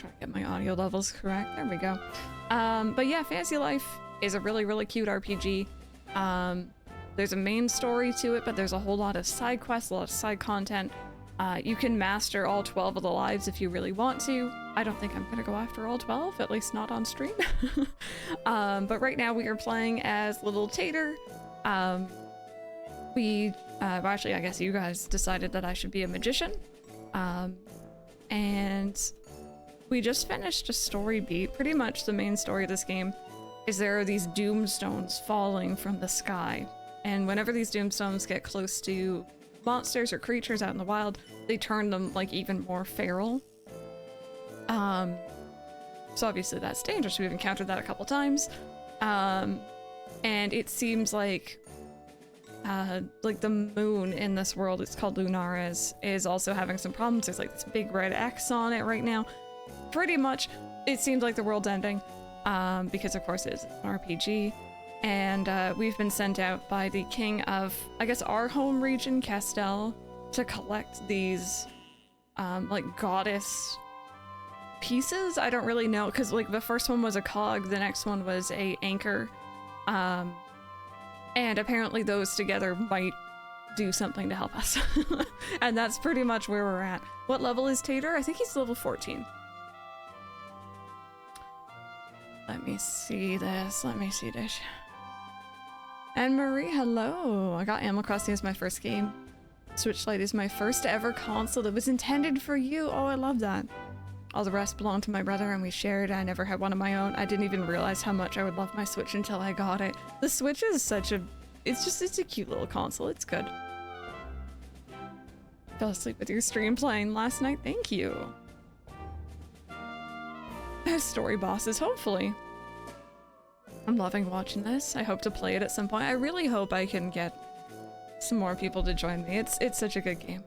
try to get my audio levels correct. There we go. But yeah, Fantasy Life is a really, really cute RPG. There's a main story to it, but there's a whole lot of side quests, a lot of side content. You can master all 12 of the lives if you really want to. I don't think I'm gonna go after all 12, at least not on stream. But right now we are playing as Little Tater. Well, actually, I guess you guys decided that I should be a magician. And we just finished a story beat. Pretty much the main story of this game is there are these doomstones falling from the sky. And whenever these doomstones get close to monsters or creatures out in the wild, they turn them like even more feral. So obviously that's dangerous. We've encountered that a couple times. And it seems like the moon in this world, it's called Lunares, is also having some problems. There's like this big red X on it right now. Pretty much, it seems like the world's ending, because of course it's an RPG. And we've been sent out by the king of, I guess, our home region, Castel, to collect these, like, goddess pieces. I don't really know, because, like, the first one was a cog, the next one was a anchor. And apparently those together might do something to help us. And that's pretty much where we're at. What level is Tater? I think he's level 14. Let me see this. Let me see this. And Marie, hello! I got Animal Crossing as my first game. Switch Lite is my first ever console that was intended for you. Oh, I love that. All the rest belonged to my brother and we shared. I never had one of my own. I didn't even realize how much I would love my Switch until I got it. The Switch is such a... it's a cute little console. It's good. Fell asleep with your stream playing last night. Thank you. Story bosses, hopefully. I'm loving watching this. I hope to play it at some point. I really hope I can get some more people to join me. It's such a good game.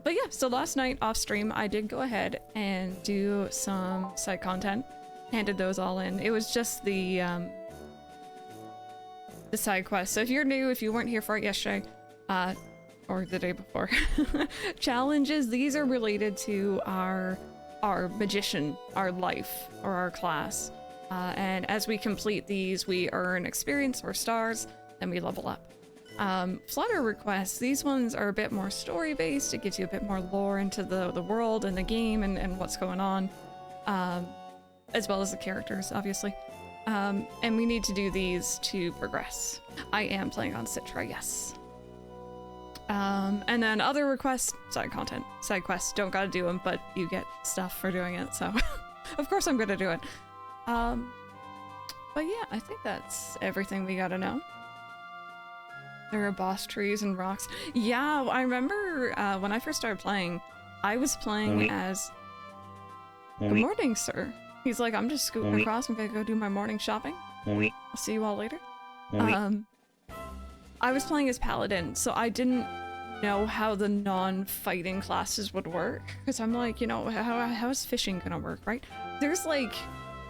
But yeah, so last night off stream, I did go ahead and do some side content. Handed those all in. It was just the side quest. So if you're new, if you weren't here for it yesterday, or the day before, challenges, these are related to our magician, our life, or our class. And as we complete these, we earn experience or stars, then we level up. Flutter requests, these ones are a bit more story-based. It gives you a bit more lore into the world and the game and what's going on, as well as the characters, obviously. And we need to do these to progress. I am playing on Citra, yes. And then other requests, side content, side quests, don't gotta do them, but you get stuff for doing it, so of course I'm gonna do it. But yeah, I think that's everything we gotta know. There are boss trees and rocks. Yeah, I remember when I first started playing, I was playing as... Good morning, sir. He's like, I'm just scooting across, I'm gonna go do my morning shopping. I'll see you all later. I was playing as Paladin, so I didn't know how the non-fighting classes would work. Because I'm like, you know, how is fishing gonna work, right? There's like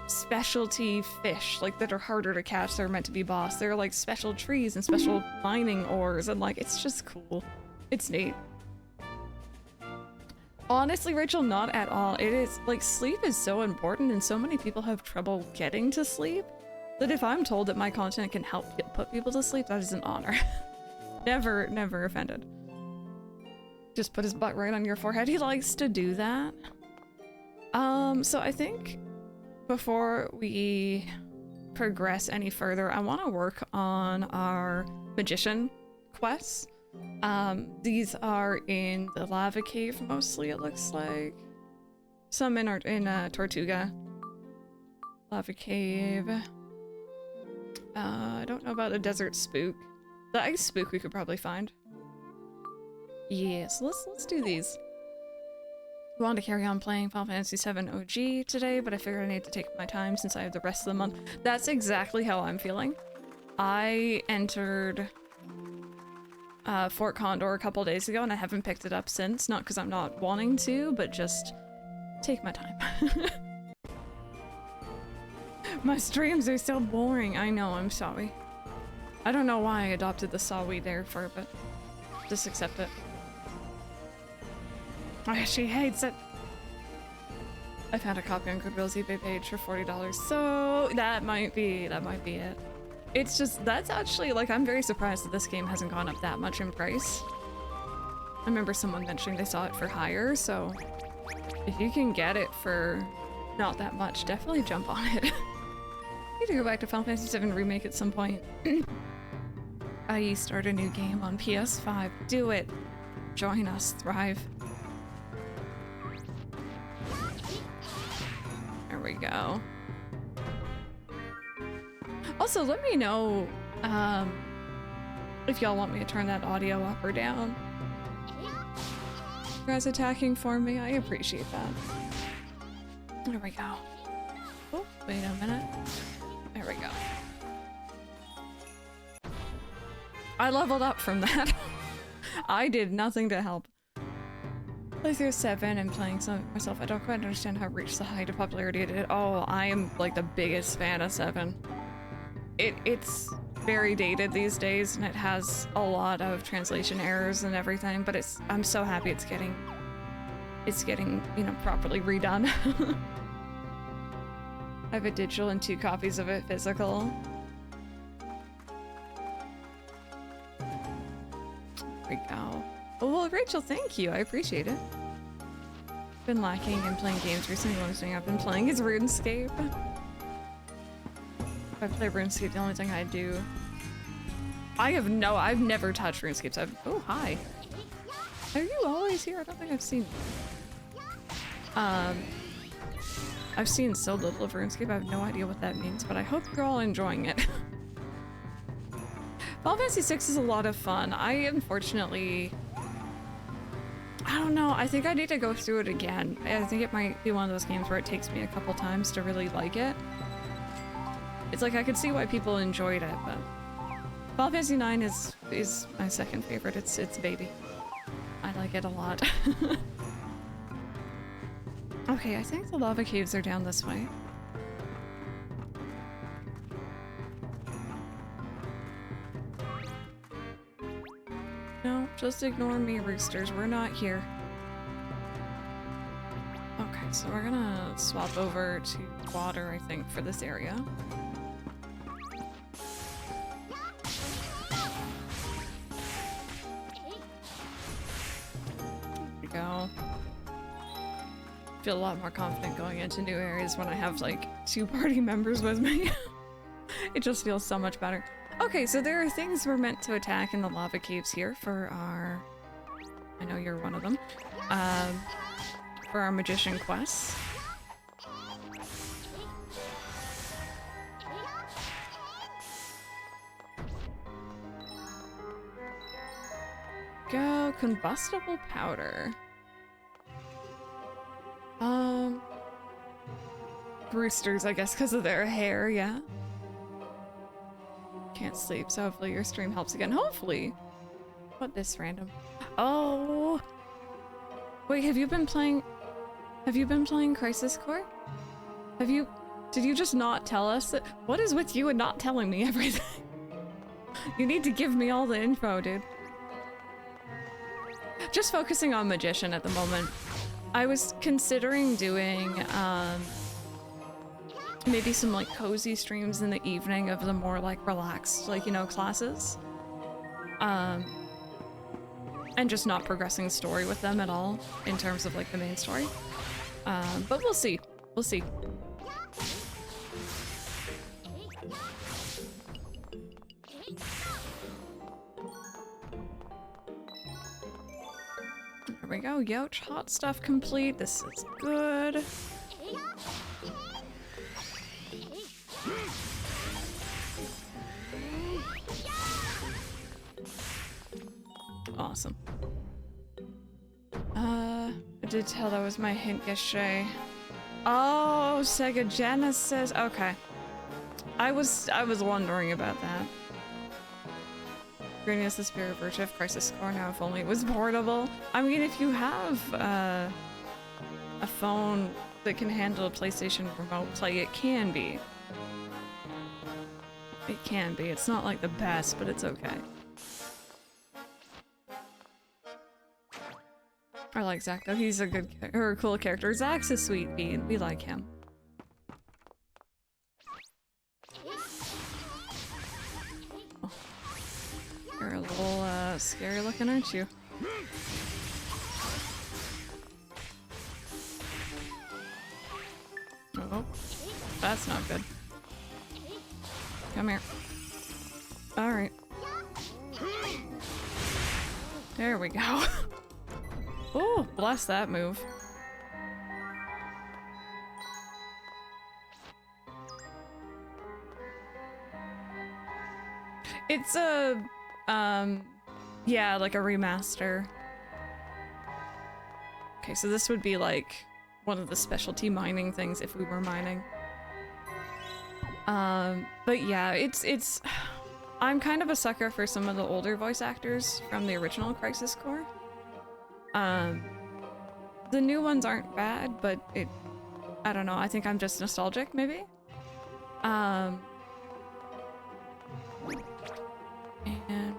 specialty fish, like, that are harder to catch, they're meant to be boss. There are like special trees and special mining ores, and like, it's just cool. It's neat. Honestly, Rachel, not at all. It is, like, sleep is so important and so many people have trouble getting to sleep that if I'm told that my content can help put people to sleep, that is an honor. Never offended. Just put his butt right on your forehead. He likes to do that. So I think before we progress any further, I want to work on our magician quests. These are in the lava cave mostly, it looks like. Some in Tortuga. Lava cave. I don't know about the desert spook. The ice spook we could probably find. Yes, let's do these. I wanted to carry on playing Final Fantasy VII OG today, but I figured I need to take my time since I have the rest of the month. That's exactly how I'm feeling. I entered Fort Condor a couple days ago and I haven't picked it up since. Not because I'm not wanting to, but just take my time. My streams are so boring. I know, I'm sorry. I don't know why I adopted the sorry there for, but just accept it. She hates it. I found a copy on Goodwill's eBay page for $40, so that might be it. It's just, that's actually, like, I'm very surprised that this game hasn't gone up that much in price. I remember someone mentioning they saw it for higher, so if you can get it for not that much, definitely jump on it. I need to go back to Final Fantasy VII Remake at some point. I.e. start a new game on PS5. Do it. Join us. Thrive. There we go. Also, let me know if y'all want me to turn that audio up or down. You guys attacking for me? I appreciate that. There we go. Oh, wait a minute. There we go. I leveled up from that. I did nothing to help. Playthrough 7 and playing some myself. I don't quite understand how it reached the height of popularity it did. Oh, I am like the biggest fan of 7. It's very dated these days and it has a lot of translation errors and everything, but I'm so happy it's getting, you know, properly redone. I have a digital and 2 copies of it physical. There we go. Oh, well, Rachel, thank you. I appreciate it. Been lacking in playing games recently. The only thing I've been playing is RuneScape. If I play RuneScape, the only thing I do... I've never touched RuneScape, so oh, hi. Are you always here? I don't think I've seen you. I've seen so little of RuneScape, I have no idea what that means, but I hope you're all enjoying it. Final Fantasy VI is a lot of fun. I unfortunately... I don't know, I think I need to go through it again. I think it might be one of those games where it takes me a couple times to really like it. It's like I could see why people enjoyed it, but Final Fantasy IX is my second favorite. It's baby. I like it a lot. Okay, I think the lava caves are down this way. No, just ignore me, roosters. We're not here. Okay, so we're gonna swap over to water, I think, for this area. There we go. I feel a lot more confident going into new areas when I have, like, 2 party members with me. It just feels so much better. Okay, so there are things we're meant to attack in the lava caves here for our... I know you're one of them. For our magician quests. Go, combustible powder. Roosters, I guess, because of their hair, yeah. Can't sleep, so hopefully your stream helps again. Hopefully! What this random? Oh! Wait, have you been playing Crisis Core? Did you just not tell us that? What is with you and not telling me everything? You need to give me all the info, dude. Just focusing on Magician at the moment. I was considering doing, maybe some, like, cozy streams in the evening of the more, like, relaxed, like, you know, classes. And just not progressing story with them at all, in terms of, like, the main story. But we'll see. We'll see. There we go. Youch, hot stuff complete. This is good. Awesome. I did tell that was my hint yesterday. Oh, Sega Genesis. Okay. I was wondering about that. Granny is the spirit of virtue of Crisis Core now, if only it was portable. I mean, if you have a phone that can handle a PlayStation Remote Play, it can be. It can be. It's not like the best, but it's okay. I like Zach though. He's a good or a cool character. Zach's a sweet bean. We like him. Oh. You're a little scary looking, aren't you? Oh, that's not good. Come here. All right. There we go. Oh, bless that move. It's a, yeah, like a remaster. Okay, so this would be like one of the specialty mining things if we were mining. But yeah, it's I'm kind of a sucker for some of the older voice actors from the original Crisis Core. The new ones aren't bad, but I don't know, I think I'm just nostalgic, maybe? And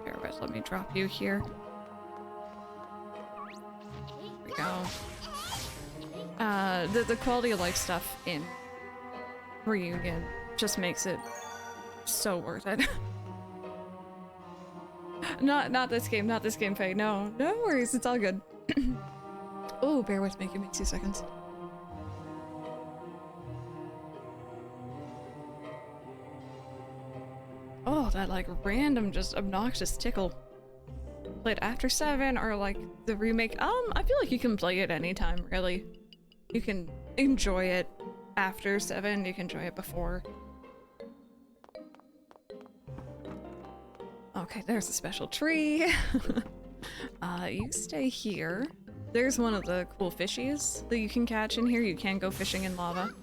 bear with, let me drop you here. There we go. The quality of life stuff in Reunion just makes it so worth it. Not this game, Faye. No worries, it's all good. Oh, bear with me, give me 2 seconds. Oh, that like random, just obnoxious tickle. Play it after 7 or like the remake. I feel like you can play it anytime, really. You can enjoy it after 7, you can enjoy it before. Okay, there's a special tree. You stay here. There's one of the cool fishies that you can catch in here. You can go fishing in lava.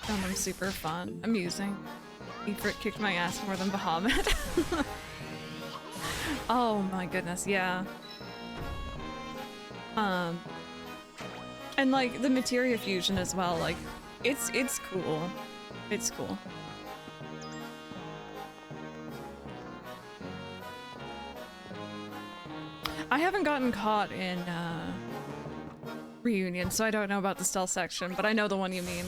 Found them super fun, amusing. Ifrit kicked my ass more than Bahamut. Oh my goodness, yeah. And like the materia fusion as well, like it's cool. It's cool. I haven't gotten caught in Reunion, so I don't know about the stealth section, but I know the one you mean.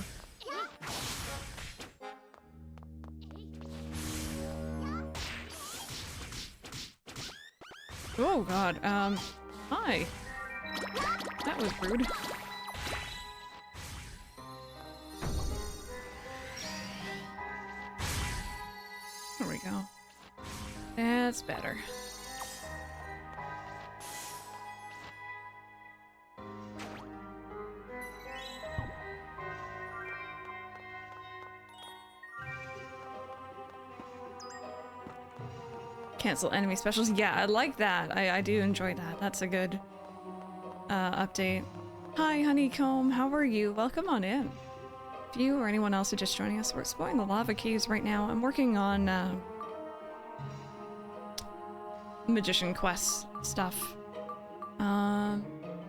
Oh god, hi. That was rude. There we go. That's better. Cancel enemy specials. Yeah, I like that. I do enjoy that. That's a good update. Hi, Honeycomb. How are you? Welcome on in. If you or anyone else are just joining us, we're exploring the lava caves right now. I'm working on magician quest stuff. I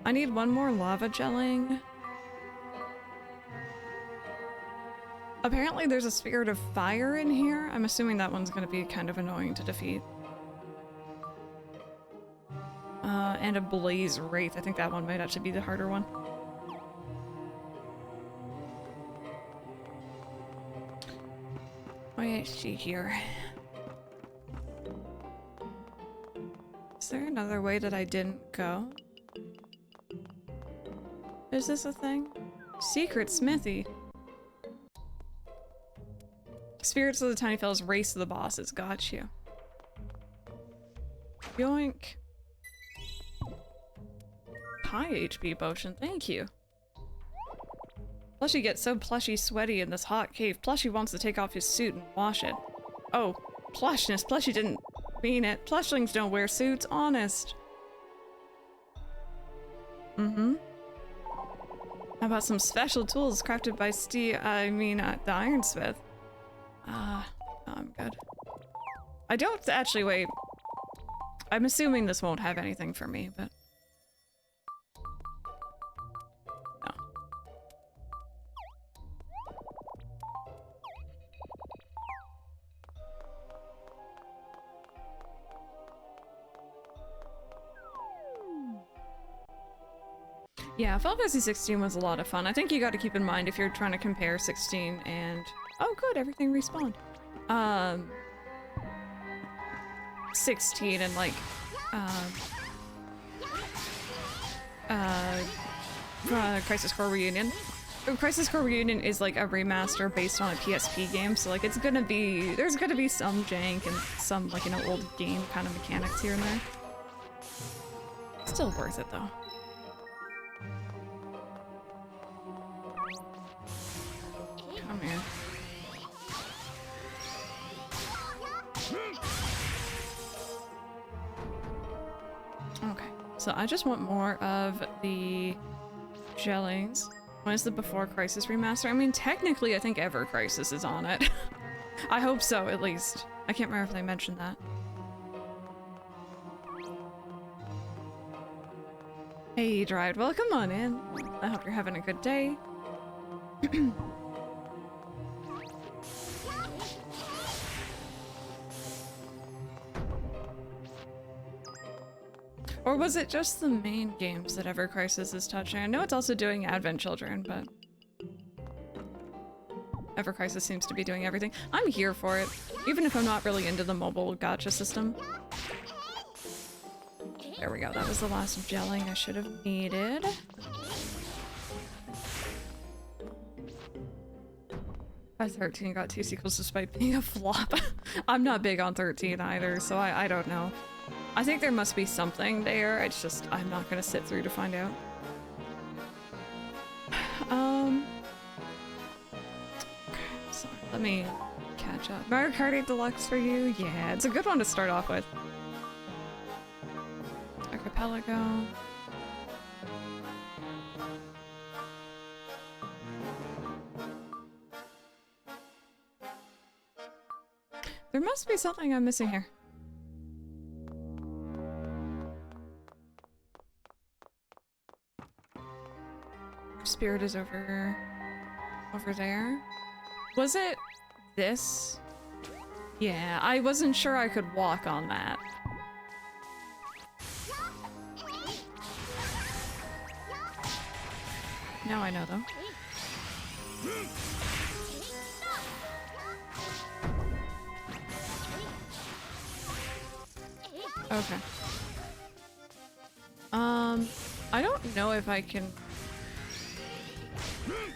need one more lava gelling. Apparently there's a spirit of fire in here. I'm assuming that one's gonna be kind of annoying to defeat. And a blaze wraith. I think that one might actually be the harder one. Why is she here? Is there another way that I didn't go? Is this a thing? Secret smithy. Spirits of the tiny fellows race to the bosses. Got you. Yoink. High HP potion. Thank you. Plushie gets so plushy sweaty in this hot cave. Plushie wants to take off his suit and wash it. Oh, plushness. Plushie didn't mean it. Plushlings don't wear suits. Honest. Mm-hmm. How about some special tools crafted by the Ironsmith? No, I'm good. I don't actually, wait. I'm assuming this won't have anything for me, but... no. Yeah, Final Fantasy 16 was a lot of fun. I think you got to keep in mind if you're trying to compare 16 and... Oh good, everything respawned. 16 and like... Crisis Core Reunion. Crisis Core Reunion is like a remaster based on a PSP game, so like it's gonna be... There's gonna be some jank and some like, you know, old game kind of mechanics here and there. Still worth it though. Come here. Okay, so I just want more of the gellings. When is the Before Crisis remaster? I mean, technically, I think Ever Crisis is on it. I hope so, at least. I can't remember if they mentioned that. Hey, Dryad, welcome on in. I hope you're having a good day. Or was it just the main games that Ever Crisis is touching? I know it's also doing Advent Children, but Ever Crisis seems to be doing everything. I'm here for it, even if I'm not really into the mobile gacha system. There we go, that was the last gelling I should have needed. I 13 got 2 sequels despite being a flop. I'm not big on 13 either, so I don't know. I think there must be something there, it's just I'm not gonna sit through to find out. Okay, sorry, let me catch up. Mario Kart 8 Deluxe for you? Yeah, it's a good one to start off with. Archipelago. There must be something I'm missing here. Spirit is over there. Was it this? Yeah, I wasn't sure I could walk on that. Now I know though. Okay. I don't know if I can...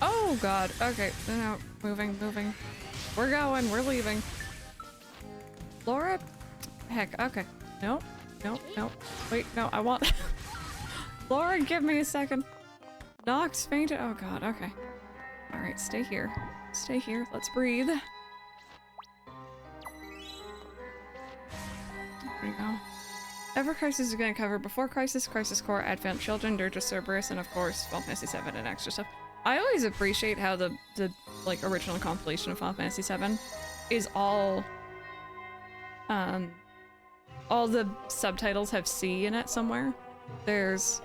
Oh god, okay, no, moving. We're going, we're leaving. Laura? Heck, okay. Nope. Wait, no, I want... Laura, give me a second. Nox fainted, oh god, okay. Alright, stay here. Stay here, let's breathe. There we go. Ever Crisis is going to cover Before Crisis, Crisis Core, Advent Children, Dirge of Cerberus, and of course Final Fantasy 7 and extra stuff. I always appreciate how the like original compilation of Final Fantasy 7 is all the subtitles have C in it somewhere. There's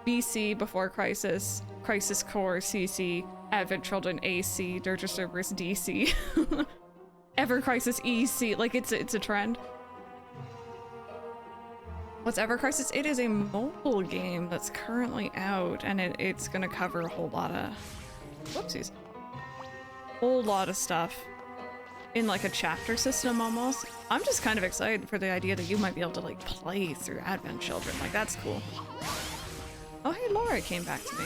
BC Before Crisis, Crisis Core CC, Advent Children AC, Dirge of Cerberus DC, Ever Crisis EC. Like it's a trend. What's Ever Crisis? It is a mobile game that's currently out, and it's gonna cover a whole lot of... Whoopsies. Whole lot of stuff in like a chapter system almost. I'm just kind of excited for the idea that you might be able to like play through Advent Children. Like that's cool. Oh hey, Laura came back to me.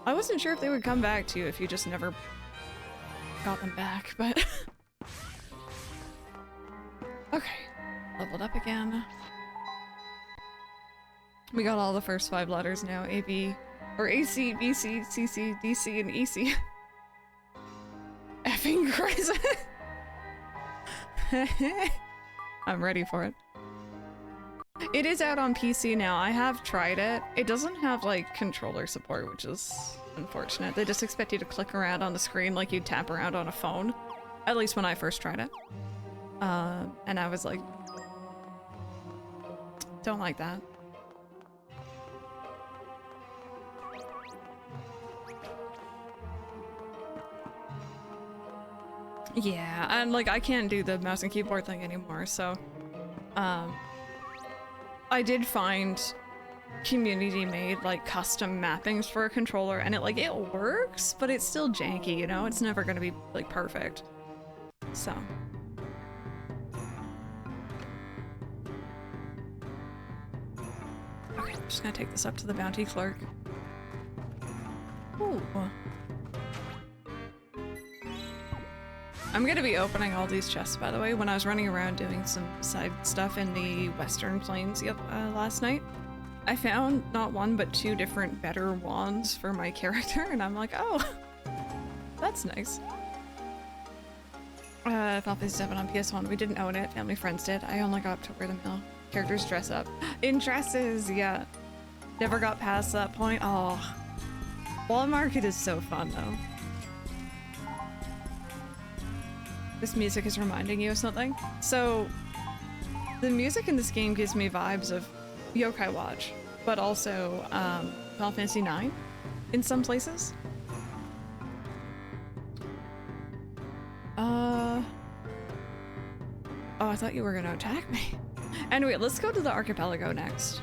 I wasn't sure if they would come back to you if you just never got them back, but... Okay. Leveled up again. We got all the first 5 letters now. A, B, or AC, BC, CC, DC, and EC. Effing Christ. I'm ready for it. It is out on PC now. I have tried it. It doesn't have like controller support, which is unfortunate. They just expect you to click around on the screen like you'd tap around on a phone. At least when I first tried it. And I was like, don't like that. Yeah, and like I can't do the mouse and keyboard thing anymore, so I did find community-made like custom mappings for a controller, and it works, but it's still janky, you know? It's never gonna be like perfect. So. Okay, I'm just gonna take this up to the bounty clerk. Ooh. I'm gonna be opening all these chests, by the way. When I was running around doing some side stuff in the Western Plains last night, I found not one but two different better wands for my character, and I'm like, oh, that's nice. Final Fantasy VII on PS1. We didn't own it. Family friends did. I only got up to where the male characters dress up. In dresses, yeah. Never got past that point. Oh. Wall Market is so fun, though. This music is reminding you of something. So, the music in this game gives me vibes of Yokai Watch, but also Final Fantasy IX in some places. Oh, I thought you were gonna attack me. Anyway, let's go to the archipelago next.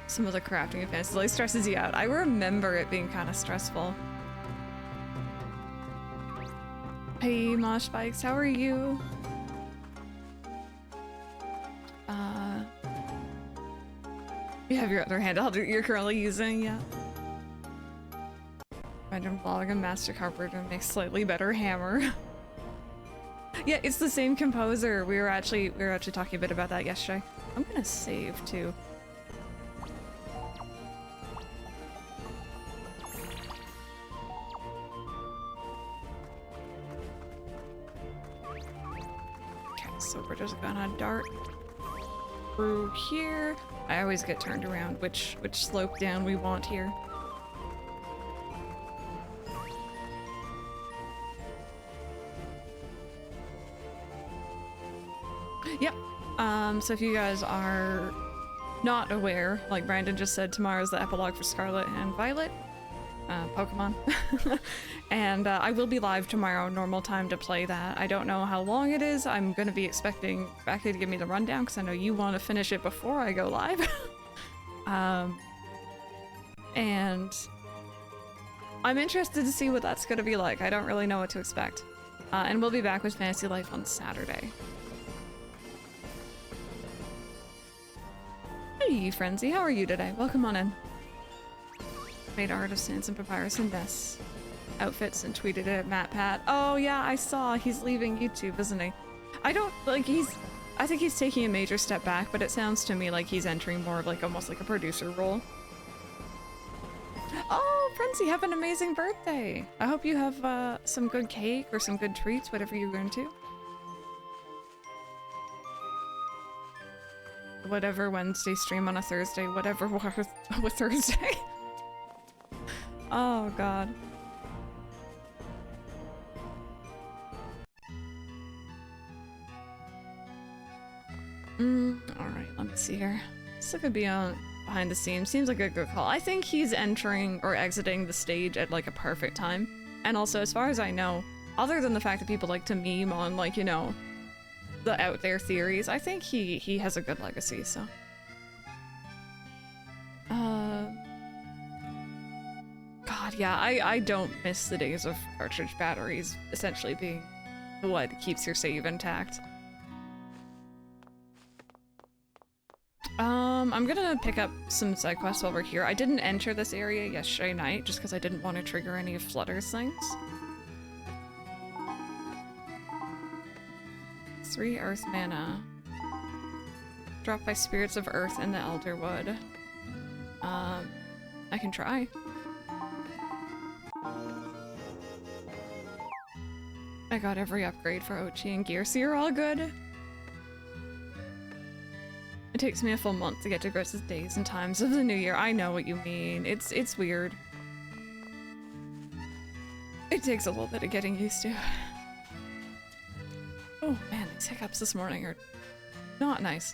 Some of the crafting advances like stresses you out. I remember it being kind of stressful. Hey, Mosh Bikes, how are you? You have your other handheld you're currently using, yeah. Random vlog and Master Carpenter makes slightly better hammer. Yeah, it's the same composer. We were actually talking a bit about that yesterday. I'm gonna save too. Okay, so we're just gonna dart through here. I always get turned around which slope down we want here. Yep. So if you guys are not aware, like Brandon just said, tomorrow's the epilogue for Scarlet and Violet, Pokemon. And I will be live tomorrow, normal time to play that. I don't know how long it is. I'm gonna be expecting Becky to give me the rundown because I know you want to finish it before I go live. And I'm interested to see what that's gonna be like. I don't really know what to expect. And we'll be back with Fantasy Life on Saturday. Hey, Frenzy, how are you today? Welcome on in. Made art of Sans and Papyrus and Ness outfits and tweeted it at MattPat. Oh yeah, I saw. He's leaving YouTube, isn't he? I don't, like, I think he's taking a major step back, but it sounds to me like he's entering more of like almost like a producer role. Oh, Frenzy, have an amazing birthday. I hope you have some good cake or some good treats, whatever you're into. Whatever Wednesday stream on a Thursday, whatever with Thursday. Oh god. Alright, let me see here. This could be on behind the scenes. Seems like a good call. I think he's entering or exiting the stage at like a perfect time. And also, as far as I know, other than the fact that people like to meme on, like, you know, the out there theories, I think he has a good legacy, so. God, yeah, I don't miss the days of cartridge batteries essentially being what keeps your save intact. I'm gonna pick up some side quests while we're here. I didn't enter this area yesterday night just because I didn't want to trigger any of Flutter's things. 3 earth mana. Dropped by spirits of earth in the Elderwood. I can try. I got every upgrade for Ochi and gear, so you're all good. It takes me a full month to get to grips with days and times of the new year. I know what you mean. It's weird. It takes a little bit of getting used to. Oh man, these hiccups this morning are not nice.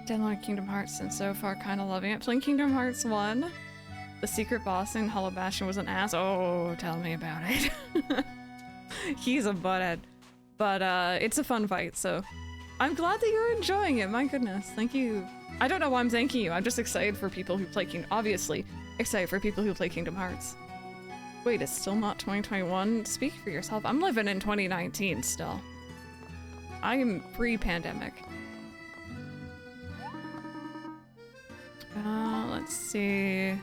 Downloaded Kingdom Hearts and so far kind of loving it. Playing Kingdom Hearts 1. The secret boss in Hollow Bastion was an ass. Oh, tell me about it. He's a butthead. But it's a fun fight, so I'm glad that you're enjoying it. My goodness, thank you. I don't know why I'm thanking you. I'm just excited for people who play Kingdom. Obviously, excited for people who play Kingdom Hearts. Wait, it's still not 2021? Speak for yourself. I'm living in 2019 still. I am pre-pandemic. Let's see.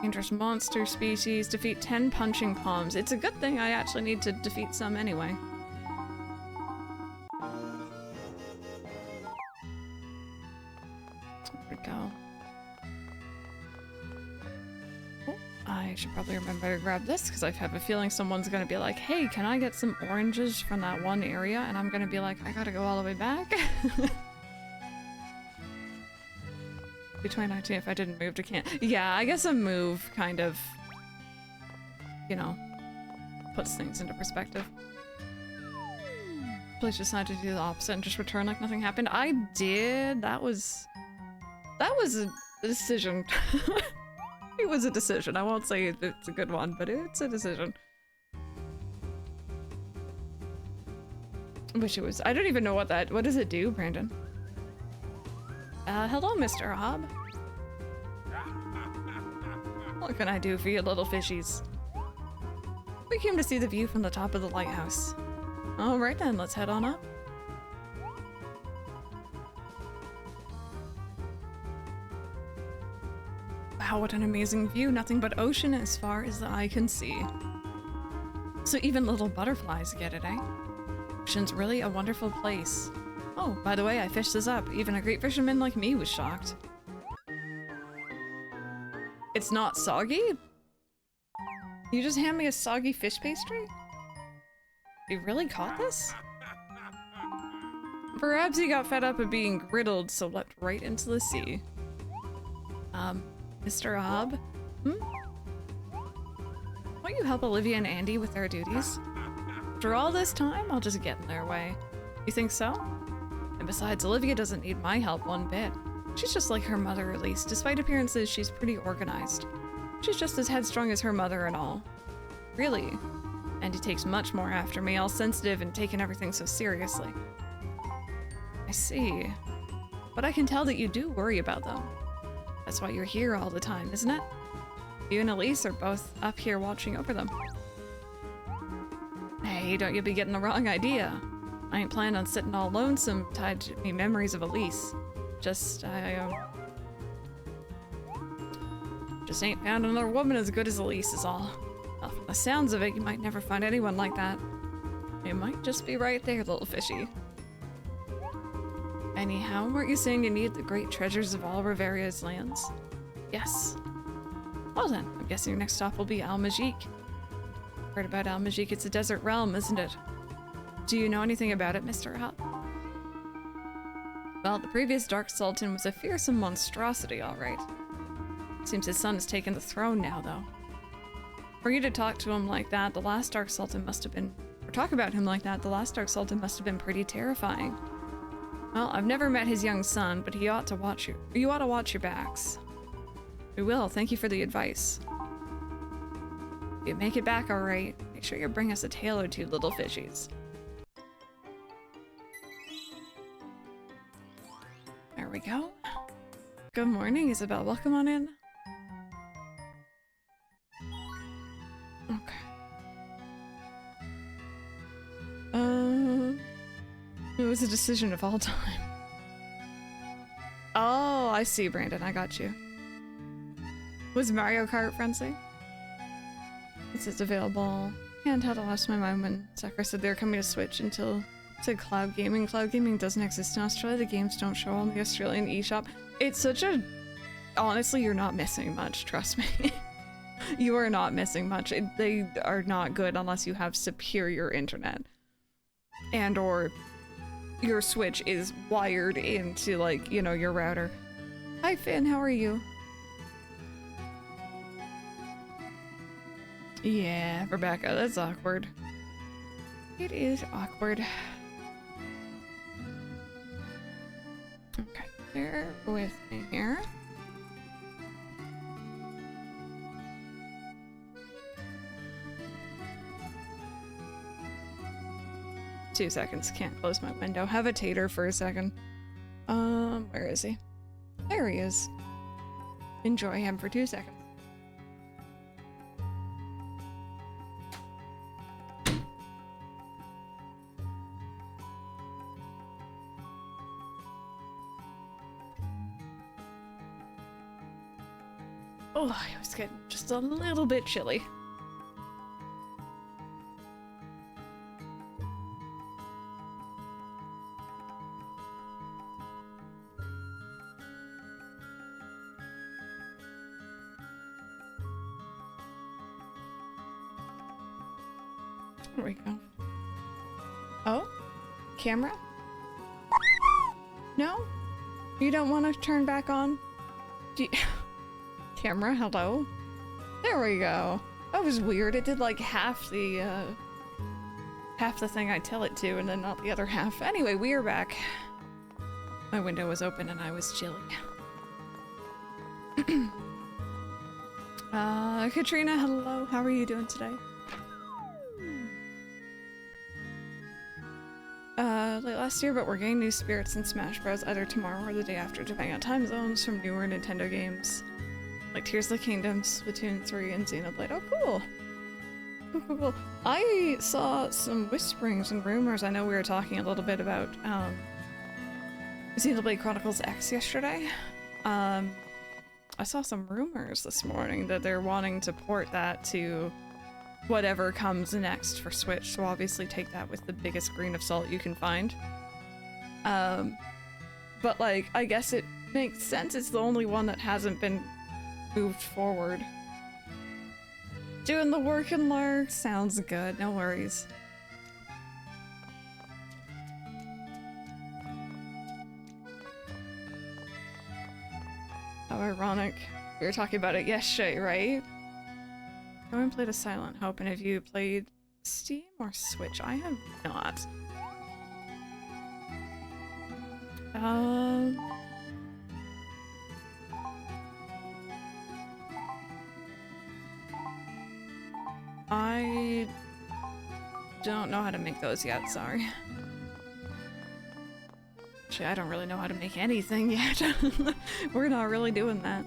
Dangerous monster species. Defeat 10 punching palms. It's a good thing I actually need to defeat some anyway. There we go. Oh, I should probably remember to grab this because I have a feeling someone's gonna be like, hey, can I get some oranges from that one area? And I'm gonna be like, I gotta go all the way back. Between 19 if I didn't move to camp. Yeah, I guess a move kind of, you know, puts things into perspective. Please decided to do the opposite and just return like nothing happened. I did. That was a decision. It was a decision. I won't say it's a good one, but it's a decision. I wish it was. I don't even know what does it do, Brandon? Hello, Mr. Hobb. What can I do for you little fishies? We came to see the view from the top of the lighthouse. Alright then, let's head on up. Wow, what an amazing view. Nothing but ocean as far as the eye can see. So even little butterflies get it, eh? Ocean's really a wonderful place. Oh, by the way, I fished this up. Even a great fisherman like me was shocked. It's not soggy? You just hand me a soggy fish pastry? You really caught this? Perhaps he got fed up of being griddled, so leapt right into the sea. Mr. Hobb? Won't you help Olivia and Andy with their duties? After all this time, I'll just get in their way. You think so? And besides, Olivia doesn't need my help one bit. She's just like her mother, at least. Despite appearances, she's pretty organized. She's just as headstrong as her mother and all. Really? Andy takes much more after me, all sensitive and taking everything so seriously. I see. But I can tell that you do worry about them. That's why you're here all the time, isn't it? You and Elise are both up here watching over them. Hey, don't you be getting the wrong idea. I ain't planning on sitting all lonesome tied to me memories of Elise. Just ain't found another woman as good as Elise is all. Well, from the sounds of it, you might never find anyone like that. You might just be right there, little fishy. Anyhow, weren't you saying you need the great treasures of all Riveria's lands? Yes. Well then, I'm guessing your next stop will be Maajik. Heard about Maajik, it's a desert realm, isn't it? Do you know anything about it, Mr. Hobb? Well, the previous Dark Sultan was a fearsome monstrosity, alright. Seems his son has taken the throne now, though. For you to talk to him like that, the last Dark Sultan must have been... Or talk about him like that, the last Dark Sultan must have been pretty terrifying. Well, I've never met his young son, but he ought to watch you. You ought to watch your backs. We will, thank you for the advice. If you make it back alright, make sure you bring us a tail or two, little fishies. There we go. Good morning, Isabel. Welcome on in. Okay. It was a decision of all time. Oh, I see, Brandon. I got you. Was Mario Kart Frenzy? It says available. Handheld. I lost my mind when Sakura said they were coming to Switch until it said cloud gaming. Cloud gaming doesn't exist in Australia. The games don't show on the Australian eShop. It's such a... Honestly, you're not missing much. Trust me. You are not missing much. They are not good unless you have superior internet. And or your Switch is wired into, like, you know, your router. Hi, Finn. How are you? Yeah, Rebecca, that's awkward. It is awkward. Okay, bear with me here. 2 seconds. Can't close my window. Have a tater for a second. Where is he? There he is. Enjoy him for 2 seconds. Oh, I was getting just a little bit chilly. There we go. Oh? Camera? No? You don't want to turn back on? Camera, hello? There we go. That was weird. It did like half the thing I tell it to and then not the other half. Anyway, we are back. My window was open and I was chilly. Katrina, hello. How are you doing today? Late last year, but we're getting new spirits in Smash Bros. Either tomorrow or the day after, depending on time zones from newer Nintendo games. Like Tears of the Kingdom, Splatoon 3, and Xenoblade. Oh, cool! Cool, cool, cool. I saw some whisperings and rumors. I know we were talking a little bit about, Xenoblade Chronicles X yesterday. I saw some rumors this morning that they're wanting to port that to whatever comes next for Switch, so obviously take that with the biggest grain of salt you can find. But like, I guess it makes sense. It's the only one that hasn't been moved forward. Doing the work and learn sounds good, no worries. How ironic. We were talking about it yesterday, right? I haven't played a Silent Hope, and have you played Steam or Switch? I have not. I don't know how to make those yet, sorry. Actually, I don't really know how to make anything yet. We're not really doing that.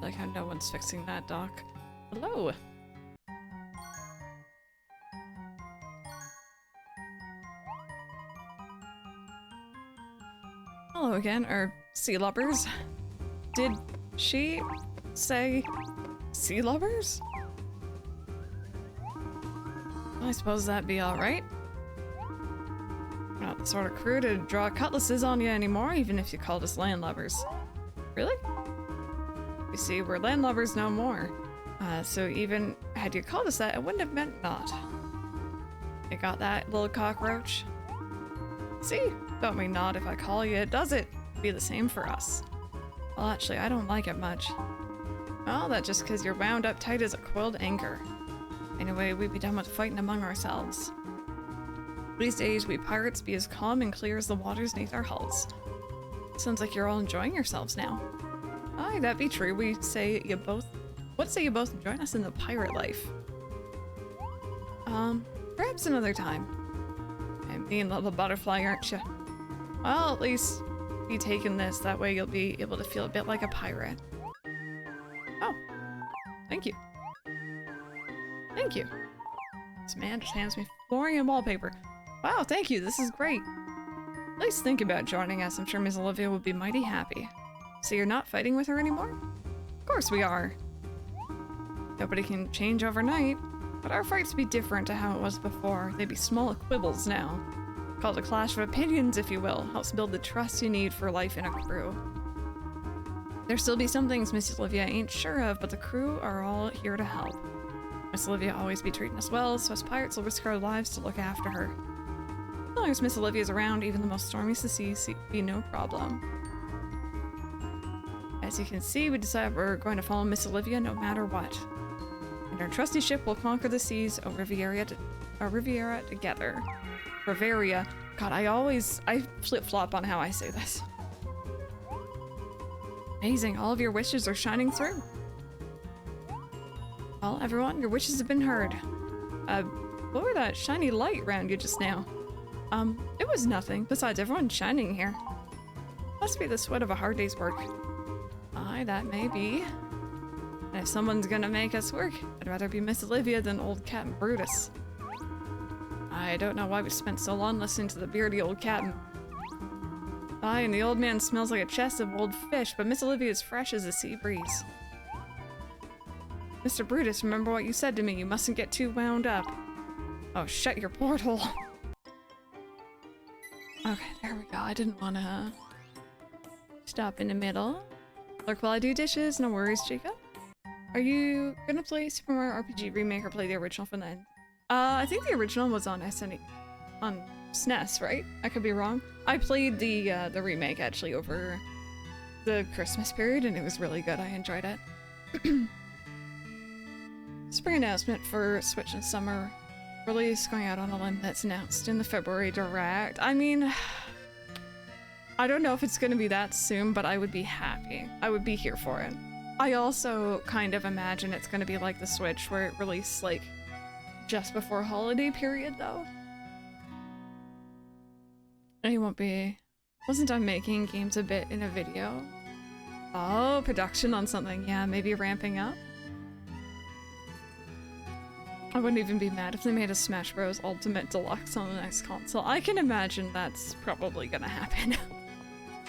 Like how no one's fixing that, Doc. Hello! Hello again, sea lubbers. Did she say sea lubbers? I suppose that'd be alright. We're not the sort of crew to draw cutlasses on you anymore, even if you called us landlubbers. Really? You see, we're landlubbers no more. So even had you called us that, it wouldn't have meant not. You got that, little cockroach? See? Don't mean not if I call you, does it? Be the same for us. Well, actually, I don't like it much. Well, that's just because you're wound up tight as a coiled anchor. Anyway, we'd be done with fighting among ourselves. These days, we pirates be as calm and clear as the waters neath our hulls. Sounds like you're all enjoying yourselves now. Aye, that be true. What say you both join us in the pirate life? Perhaps another time. And me and little butterfly, aren't you? Well, at least be taking this. That way you'll be able to feel a bit like a pirate. Oh. Thank you. Thank you. This man just hands me Florian wallpaper. Wow, thank you. This is great. At least think about joining us. I'm sure Miss Olivia will be mighty happy. So you're not fighting with her anymore? Of course we are. Nobody can change overnight, but our fights be different to how it was before. They'd be small quibbles now. Called a clash of opinions, if you will. Helps build the trust you need for life in a crew. There still be some things Miss Olivia ain't sure of, but the crew are all here to help. Miss Olivia always be treating us well, so us pirates will risk our lives to look after her. As long as Miss Olivia's around, even the most stormy seas be no problem. As you can see, we decided we're going to follow Miss Olivia no matter what. And our trusty ship will conquer the seas of Riviera together. Riveria God, I flip-flop on how I say this. Amazing, all of your wishes are shining through. Well, everyone, your wishes have been heard. What were that shiny light around you just now? It was nothing. Besides, everyone's shining here. Must be the sweat of a hard day's work. Aye, that may be. And if someone's gonna make us work, I'd rather be Miss Olivia than old Captain Brutus. I don't know why we spent so long listening to the beardy old captain. Aye, and the old man smells like a chest of old fish, but Miss Olivia is fresh as a sea breeze. Mr. Brutus, remember what you said to me. You mustn't get too wound up. Oh, shut your porthole. Okay, there we go. I didn't want to stop in the middle. Lurk while I do dishes. No worries, Jacob. Are you gonna play Super Mario RPG Remake or play the original from the end? I think the original was on on SNES, right? I could be wrong. I played the remake actually over the Christmas period, and it was really good. I enjoyed it. Spring announcement for Switch and Summer release going out on a limb that's announced in the February Direct. I mean, I don't know if it's going to be that soon, but I would be happy. I would be here for it. I also kind of imagine it's going to be like the Switch, where it released like just before holiday period though. And he won't be... Wasn't I making games a bit in a video? Oh, production on something. Yeah, maybe ramping up. I wouldn't even be mad if they made a Smash Bros. Ultimate Deluxe on the next console. I can imagine that's probably gonna happen.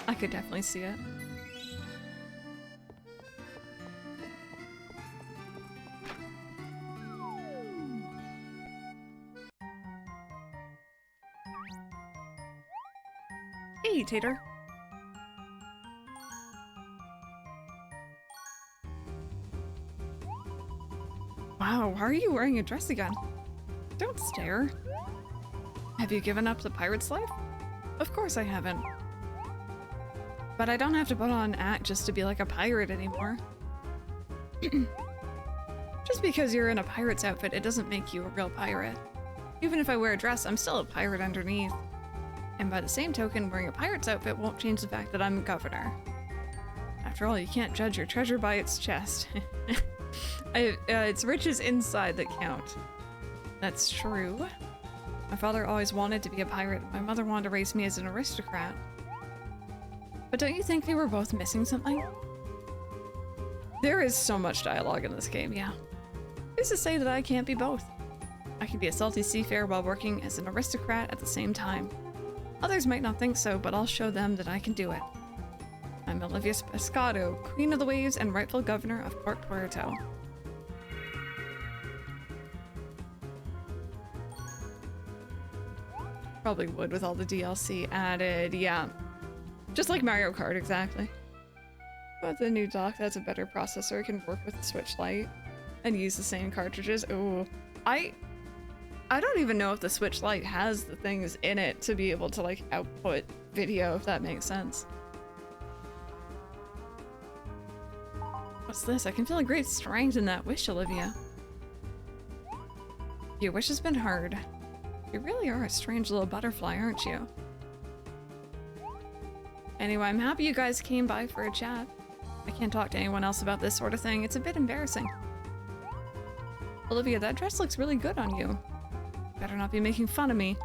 I could definitely see it. Hey, Tater. Wow, why are you wearing a dress again? Don't stare. Have you given up the pirate's life? Of course I haven't. But I don't have to put on an act just to be like a pirate anymore. Just because you're in a pirate's outfit, it doesn't make you a real pirate. Even if I wear a dress, I'm still a pirate underneath. And by the same token, wearing a pirate's outfit won't change the fact that I'm a governor. After all, you can't judge your treasure by its chest. It's riches inside that count. That's true. My father always wanted to be a pirate, and my mother wanted to raise me as an aristocrat. But don't you think they were both missing something? There is so much dialogue in this game, yeah. Who's to say that I can't be both? I can be a salty seafarer while working as an aristocrat at the same time. Others might not think so, but I'll show them that I can do it. I'm Olivia Pescado, Queen of the Waves and rightful governor of Port Puerto. Probably would with all the DLC added, yeah. Just like Mario Kart, exactly. But the new dock that's a better processor can work with the Switch Lite and use the same cartridges. Ooh, I don't even know if the Switch Lite has the things in it to be able to like output video, if that makes sense. What's this? I can feel a great strength in that wish, Olivia. Your wish has been heard. You really are a strange little butterfly, aren't you? Anyway, I'm happy you guys came by for a chat. I can't talk to anyone else about this sort of thing. It's a bit embarrassing. Olivia, that dress looks really good on you. Better not be making fun of me.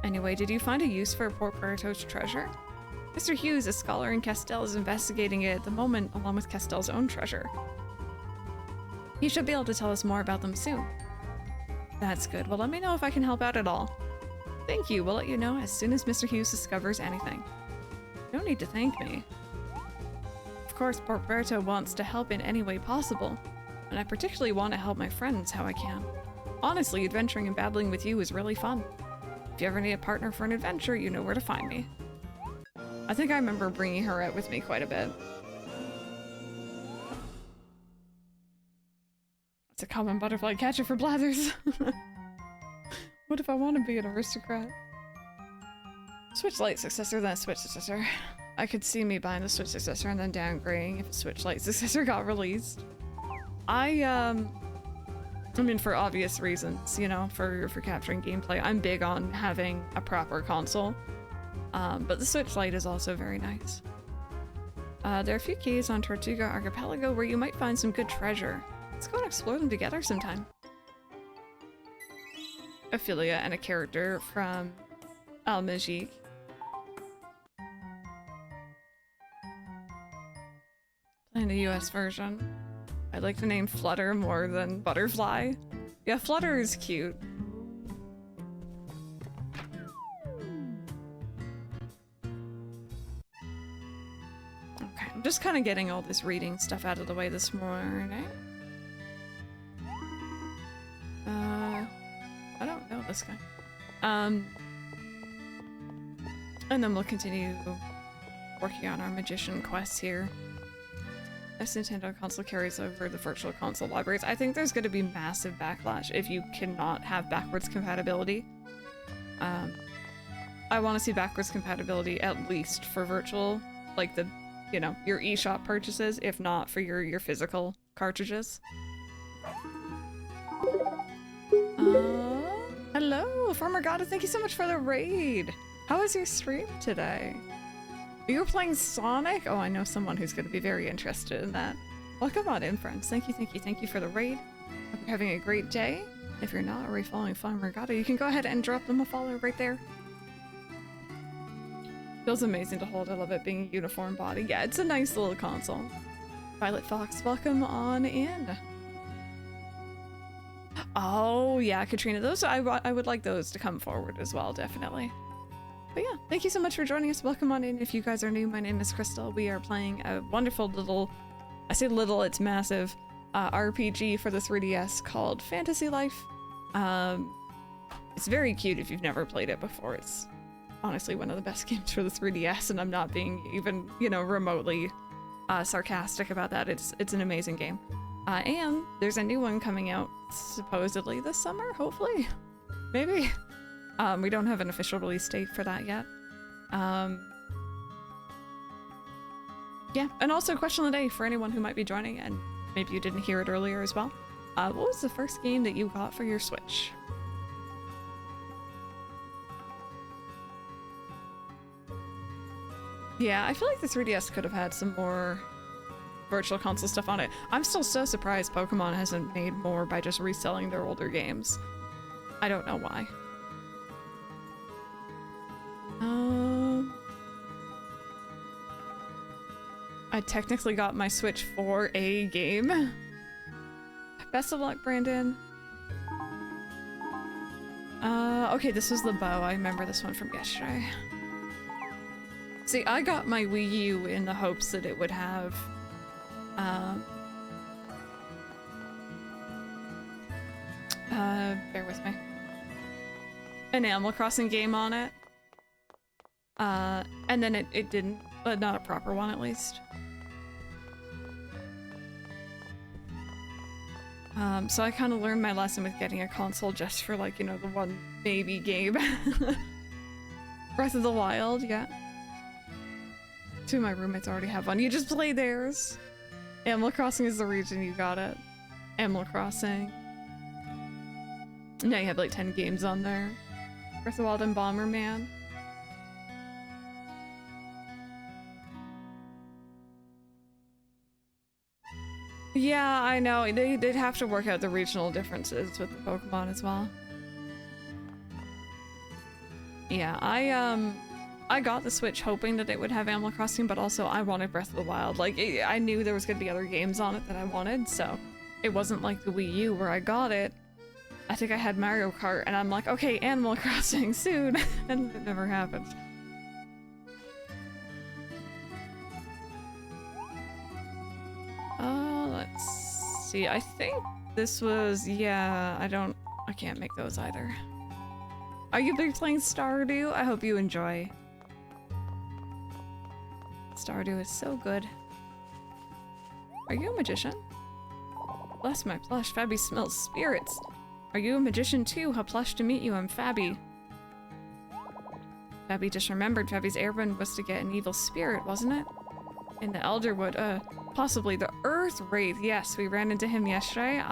Anyway, did you find a use for Port Puerto's treasure? Mr. Hughes, a scholar in Castell, is investigating it at the moment, along with Castell's own treasure. He should be able to tell us more about them soon. That's good. Well, let me know if I can help out at all. Thank you. We'll let you know as soon as Mr. Hughes discovers anything. You don't need to thank me. Of course, Port Puerto wants to help in any way possible, and I particularly want to help my friends how I can. Honestly, adventuring and battling with you is really fun. If you ever need a partner for an adventure, you know where to find me. I think I remember bringing her out with me quite a bit. It's a common butterfly catcher for blathers. What if I want to be an aristocrat? Switch Lite successor, then a Switch successor. I could see me buying the Switch successor and then downgrading if a Switch Lite successor got released. I I mean, for obvious reasons, you know, for capturing gameplay. I'm big on having a proper console, but the Switch Lite is also very nice. There are a few caves on Tortuga Archipelago where you might find some good treasure. Let's go and explore them together sometime. Ophelia and a character from Maajik. Playing the US version. I like the name Flutter more than Butterfly. Yeah, Flutter is cute. Okay, I'm just kind of getting all this reading stuff out of the way this morning. I don't know this guy. And then we'll continue working on our magician quests here. As Nintendo console carries over the virtual console libraries, I think there's going to be massive backlash if you cannot have backwards compatibility. I want to see backwards compatibility at least for virtual, like the, you know, your eShop purchases, if not for your physical cartridges. Hello, Farmer Goddess, thank you so much for the raid. How was your stream today? You were playing Sonic? Oh, I know someone who's going to be very interested in that. Welcome on in, friends. Thank you for the raid. Hope you're having a great day. If you're not already following Farmer Goddess, you can go ahead and drop them a follow right there. Feels amazing to hold. I love it being a uniform body. Yeah, it's a nice little console. Violet Fox, welcome on in. Oh yeah, Katrina, those I would like those to come forward as well, definitely. But yeah, thank you so much for joining us. Welcome on in. If you guys are new, my name is Crystal. We are playing a wonderful little, I say little, it's massive, RPG for the 3DS called Fantasy Life. It's very cute if you've never played it before. It's honestly one of the best games for the 3DS, and I'm not being even, you know, remotely sarcastic about that. It's an amazing game. And there's a new one coming out supposedly this summer, hopefully. Maybe. We don't have an official release date for that yet. Yeah, and also question of the day for anyone who might be joining, and maybe you didn't hear it earlier as well. What was the first game that you got for your Switch? Yeah, I feel like the 3DS could have had some more virtual console stuff on it. I'm still so surprised Pokemon hasn't made more by just reselling their older games. I don't know why. I technically got my Switch for a game. Best of luck, Brandon. Okay, this was the bow. I remember this one from yesterday. See, I got my Wii U in the hopes that it would have bear with me, an Animal Crossing game on it. And then it didn't, but not a proper one at least. So I kind of learned my lesson with getting a console just for, like, you know, the one baby game. Breath of the Wild, yeah. Two of my roommates already have one. You just play theirs. Animal Crossing is the reason you got it. Animal Crossing. Now you have like 10 games on there. Breath of the Wild and Bomberman. Yeah, I know. They'd have to work out the regional differences with the Pokemon as well. Yeah, I got the Switch hoping that it would have Animal Crossing, but also I wanted Breath of the Wild. Like, I knew there was gonna be other games on it that I wanted, so it wasn't like the Wii U where I got it. I think I had Mario Kart, and I'm like, okay, Animal Crossing soon, and it never happened. Let's see. I think this was, yeah, I can't make those either. Are you big playing Stardew? I hope you enjoy. Stardew is so good. Are you a magician? Bless my plush, Fabby smells spirits. Are you a magician too? How plush to meet you, I'm Fabby. Fabby just remembered Fabby's errand was to get an evil spirit, wasn't it? In the Elderwood, possibly the Earth Wraith. Yes, we ran into him yesterday.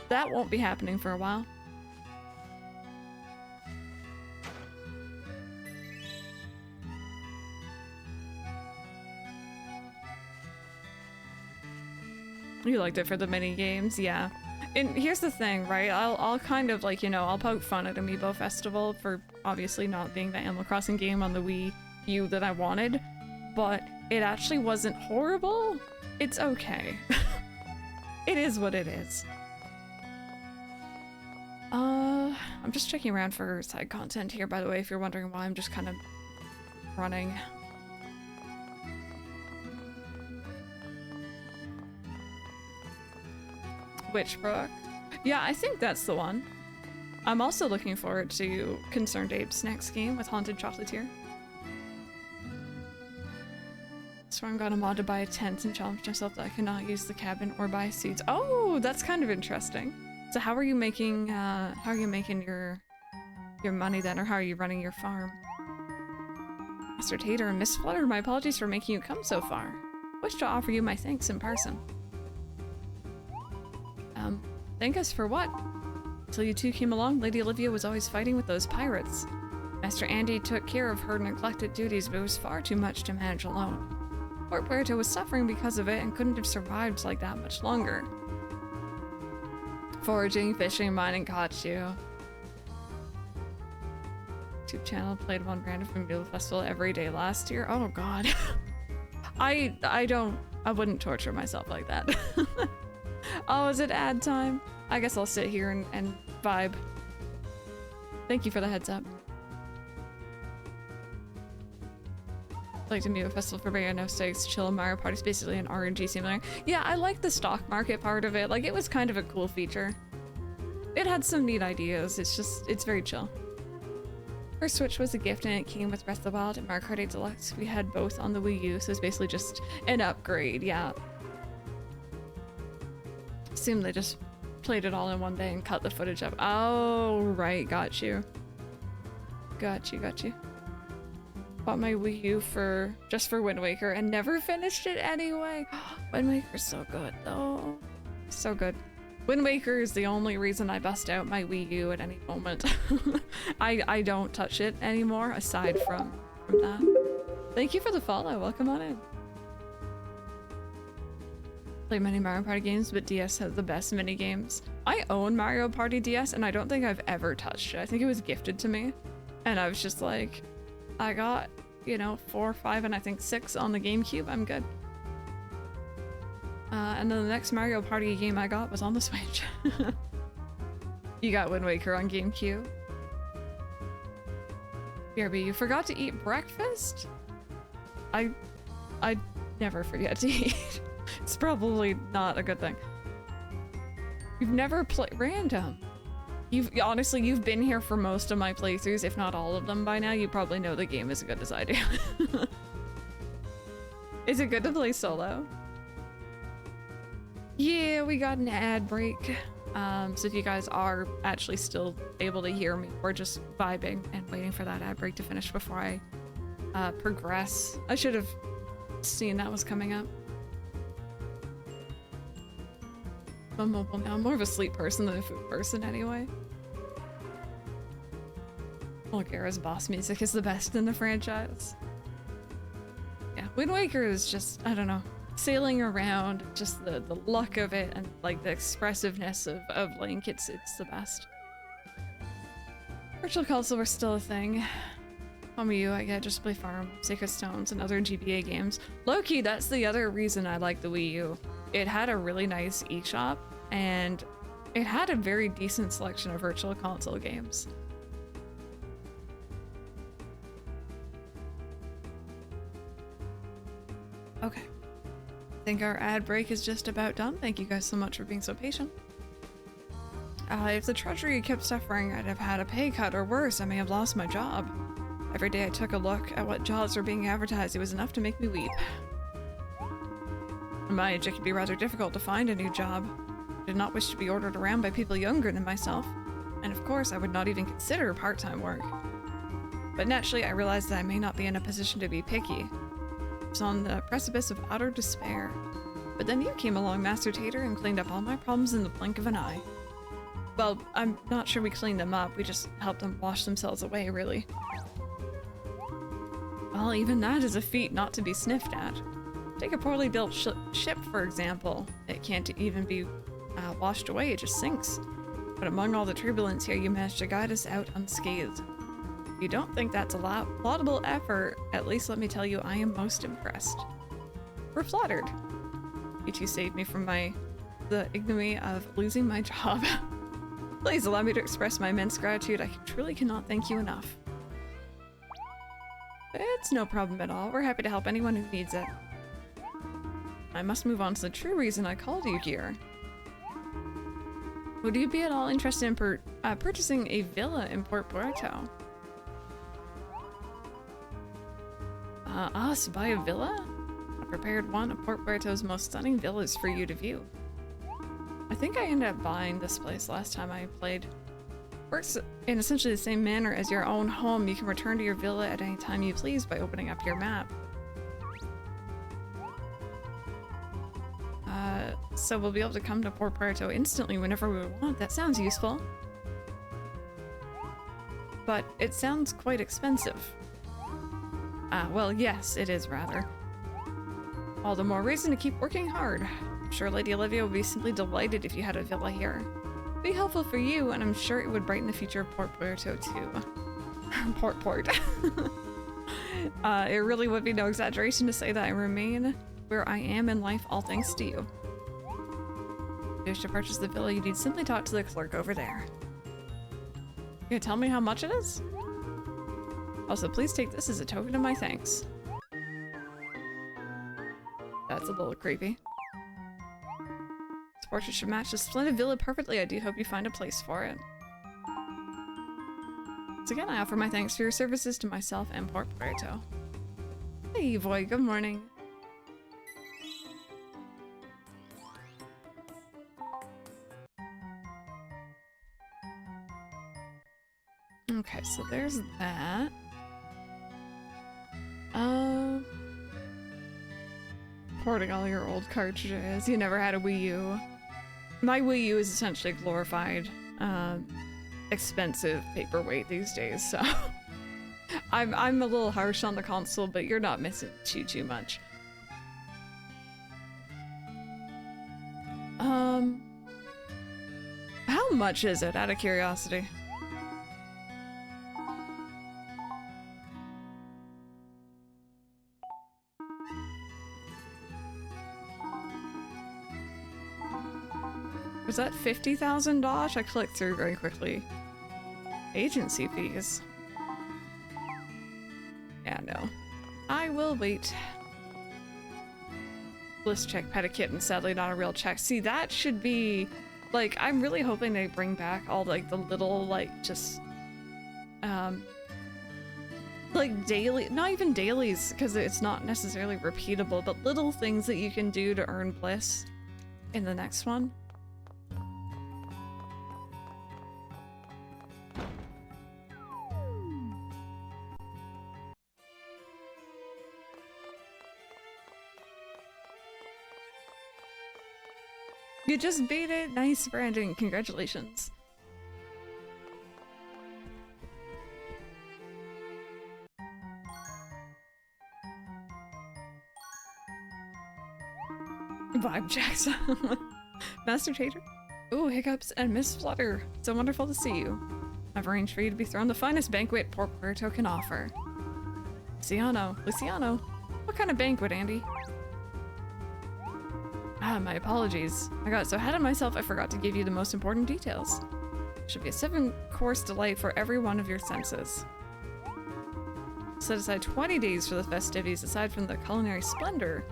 that won't be happening for a while. You liked it for the mini games, yeah. And here's the thing, right? I'll kind of like, you know, I'll poke fun at Amiibo Festival for obviously not being the Animal Crossing game on the Wii U that I wanted, but it actually wasn't horrible. It's okay. It is what it is. I'm just checking around for side content here, by the way, if you're wondering why I'm just kind of running. Witchbrook. Yeah, I think that's the one. I'm also looking forward to Concerned Ape's next game with Haunted Chocolatier. So I'm gonna mod to buy a tent and challenge myself that I cannot use the cabin or buy seats. Oh, that's kind of interesting. So how are you making your money then, or how are you running your farm? Mr. Tater and Miss Flutter, my apologies for making you come so far. Wish to offer you my thanks in person. Thank us for what? Till you two came along, Lady Olivia was always fighting with those pirates. Master Andy took care of her neglected duties, but it was far too much to manage alone. Poor Puerto was suffering because of it and couldn't have survived like that much longer. Foraging, fishing, mining caught you. YouTube channel played one random from Mule Festival every day last year. Oh god. I wouldn't torture myself like that. Oh, is it ad time? I guess I'll sit here and vibe. Thank you for the heads up. Like to Mule Festival for bigger, no stakes, chill. Mario Party's basically an RNG simulator. Yeah, I like the stock market part of it. Like, it was kind of a cool feature. It had some neat ideas. It's very chill. First Switch was a gift and it came with Breath of the Wild and Mario Kart 8 Deluxe. We had both on the Wii U, so it's basically just an upgrade, yeah. Assume they just played it all in one day and cut the footage up. Oh, right, got you. Got you. Bought my Wii U just for Wind Waker and never finished it anyway. Wind Waker's so good though. So good. Wind Waker is the only reason I bust out my Wii U at any moment. I don't touch it anymore aside from that. Thank you for the follow. Welcome on in. Play many Mario Party games, but DS has the best mini games. I own Mario Party DS and I don't think I've ever touched it. I think it was gifted to me. And I was just like, I got, you know, 4, 5, and I think 6 on the GameCube. I'm good. And then the next Mario Party game I got was on the Switch. You got Wind Waker on GameCube. BRB, you forgot to eat breakfast? I never forget to eat. It's probably not a good thing. You've never played random. Honestly, you've been here for most of my playthroughs, if not all of them by now. You probably know the game as good as I do. Is it good to play solo? Yeah, we got an ad break. So if you guys are actually still able to hear me, we're just vibing and waiting for that ad break to finish before I progress. I should have seen that was coming up. I'm mobile now. I'm more of a sleep person than a food person anyway. Olgara's boss music is the best in the franchise. Yeah, Wind Waker is just, I don't know, sailing around, just the luck of it and like the expressiveness of Link, it's the best. Virtual consoles were still a thing. Wii U, I get just play Farm, Sacred Stones, and other GBA games. Low-key, that's the other reason I like the Wii U. It had a really nice eShop, and it had a very decent selection of virtual console games. Okay. I think our ad break is just about done. Thank you guys so much for being so patient. If the Treasury kept suffering, I'd have had a pay cut, or worse, I may have lost my job. Every day I took a look at what jobs were being advertised. It was enough to make me weep. In my age, it could be rather difficult to find a new job. I did not wish to be ordered around by people younger than myself. And of course, I would not even consider part-time work. But naturally, I realized that I may not be in a position to be picky. I was on the precipice of utter despair. But then you came along, Master Tater, and cleaned up all my problems in the blink of an eye. Well, I'm not sure we cleaned them up. We just helped them wash themselves away, really. Well, even that is a feat not to be sniffed at. Take a poorly built ship, for example. It can't even be washed away, it just sinks. But among all the turbulence here, you managed to guide us out unscathed. If you don't think that's a laudable effort, at least let me tell you I am most impressed. We're flattered. You two saved me from the ignominy of losing my job. Please allow me to express my immense gratitude. I truly cannot thank you enough. It's no problem at all. We're happy to help anyone who needs it. I must move on to the true reason I called you here. Would you be at all interested in purchasing a villa in Port Puerto? Us buy a villa? I prepared one of Port Puerto's most stunning villas for you to view. I think I ended up buying this place last time I played. Works in essentially the same manner as your own home. You can return to your villa at any time you please by opening up your map. So we'll be able to come to Port Puerto instantly whenever we want. That sounds useful. But it sounds quite expensive. Well, yes, it is rather. All the more reason to keep working hard. I'm sure Lady Olivia would be simply delighted if you had a villa here. It'd be helpful for you, and I'm sure it would brighten the future of Port Puerto too. Port. It really would be no exaggeration to say that I remain where I am in life, all thanks to you. If you wish to purchase the villa, you need simply talk to the clerk over there. You gonna tell me how much it is? Also, please take this as a token of my thanks. That's a little creepy. This portrait should match the splendid villa perfectly. I do hope you find a place for it. Once again, I offer my thanks for your services to myself and Port Puerto. Hey, boy, good morning. Okay, so there's that. Porting all your old cartridges. You never had a Wii U. My Wii U is essentially glorified, expensive paperweight these days, so I'm a little harsh on the console, but you're not missing too much. How much is it, out of curiosity? Was that 50,000 dosh? I clicked through very quickly. Agency fees. Yeah, no. I will wait. Bliss check pedikit and sadly not a real check. See, that should be like, I'm really hoping they bring back all like the little like just like daily, not even dailies because it's not necessarily repeatable, but little things that you can do to earn bliss in the next one. You just beat it! Nice, Brandon. Congratulations. Vibe checks. Master Tater. Ooh, Hiccups and Miss Flutter. So wonderful to see you. I've arranged for you to be thrown the finest banquet Port Puerto can offer. Luciano. What kind of banquet, Andy? Ah, my apologies. I got so ahead of myself I forgot to give you the most important details. It should be a 7-course delight for every one of your senses. Set aside 20 days for the festivities aside from the culinary splendor.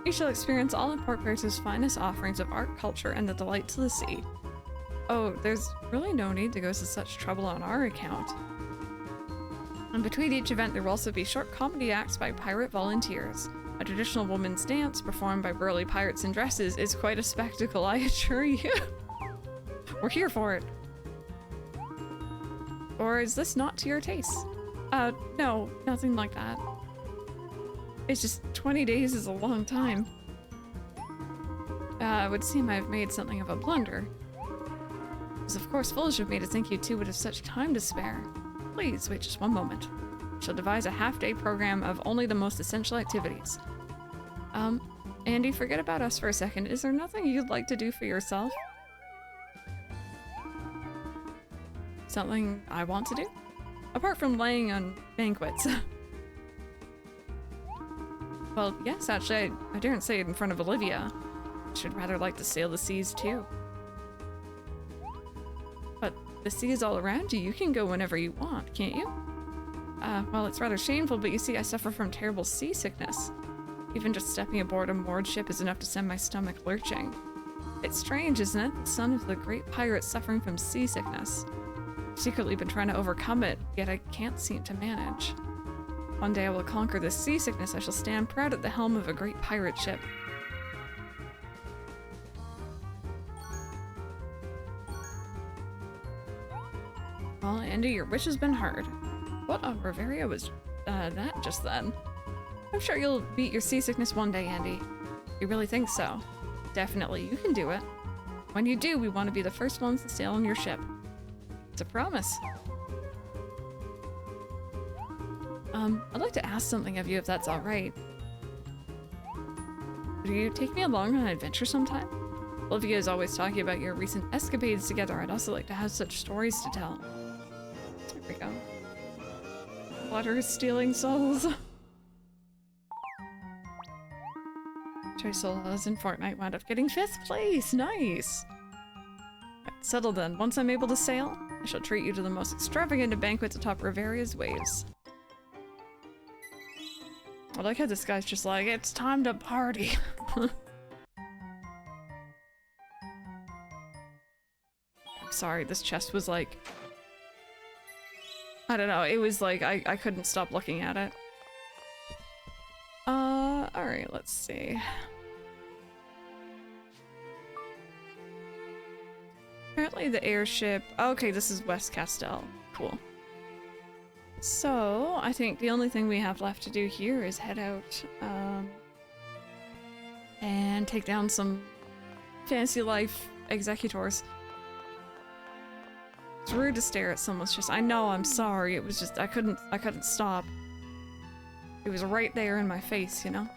You shall experience all of Port Puerto's finest offerings of art, culture, and the delights of the sea. Oh, there's really no need to go to such trouble on our account. And between each event there will also be short comedy acts by pirate volunteers. A traditional woman's dance performed by burly pirates in dresses is quite a spectacle, I assure you. We're here for it. Or is this not to your taste? No, nothing like that. It's just 20 days is a long time. It would seem I've made something of a blunder. was of course foolish of me to think you two would have such time to spare. Please, wait just one moment. I shall devise a half-day program of only the most essential activities. Andy, forget about us for a second. Is there nothing you'd like to do for yourself? Something I want to do? Apart from laying on banquets. Well, yes, actually, I daren't say it in front of Olivia. She'd rather like to sail the seas, too. But the sea is all around you. You can go whenever you want, can't you? Well, it's rather shameful, but you see, I suffer from terrible seasickness. Even just stepping aboard a moored ship is enough to send my stomach lurching. It's strange, isn't it? The son of the great pirate suffering from seasickness. I've secretly been trying to overcome it, yet I can't seem to manage. One day I will conquer this seasickness. I shall stand proud at the helm of a great pirate ship. Well, Andy, your wish has been heard. What on Riveria was that just then? I'm sure you'll beat your seasickness one day, Andy. You really think so? Definitely, you can do it. When you do, we want to be the first ones to sail on your ship. It's a promise. I'd like to ask something of you if that's alright. Would you take me along on an adventure sometime? Olivia is always talking about your recent escapades together. I'd also like to have such stories to tell. There we go. Water is stealing souls. Choice Solos in Fortnite wound up getting 5th place. Nice. Right, settled then. Once I'm able to sail, I shall treat you to the most extravagant of banquets atop Riveria's waves. I like how this guy's just like, it's time to party. I'm sorry, this chest was like... I don't know, it was like, I couldn't stop looking at it. Alright, let's see. Apparently the airship... Okay, this is West Castell. Cool. So, I think the only thing we have left to do here is head out, and take down some fancy life executors. It's rude to stare at someone's chest. I know, I'm sorry. It was just, I couldn't stop. It was right there in my face, you know?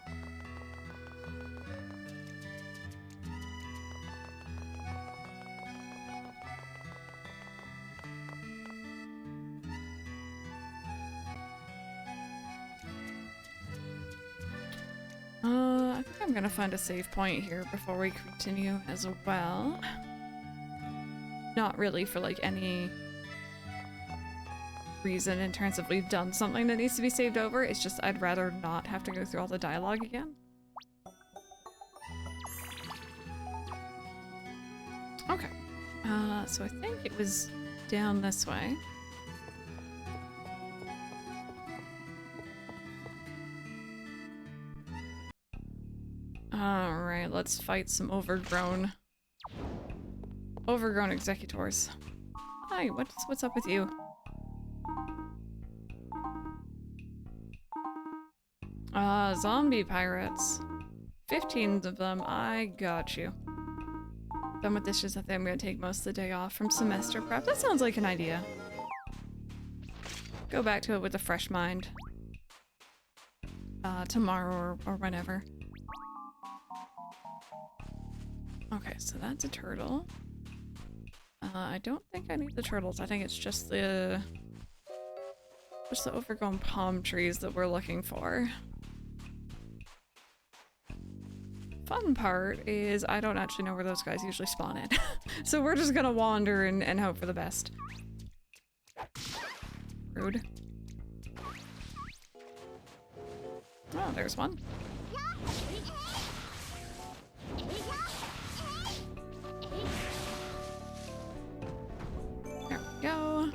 I think I'm gonna find a save point here before we continue as well. Not really for like any reason in terms of we've done something that needs to be saved over. It's just I'd rather not have to go through all the dialogue again. Okay. So I think it was down this way. Alright, let's fight some overgrown executors. Hi, what's up with you? Zombie pirates. 15 of them, I got you. Done with dishes, I think I'm gonna take most of the day off from semester prep. That sounds like an idea. Go back to it with a fresh mind. Tomorrow or whenever. Okay, so that's a turtle. I don't think I need the turtles. I think it's just the overgrown palm trees that we're looking for. Fun part is I don't actually know where those guys usually spawn in. So we're just gonna wander and hope for the best. Rude. Oh, there's one. There we go.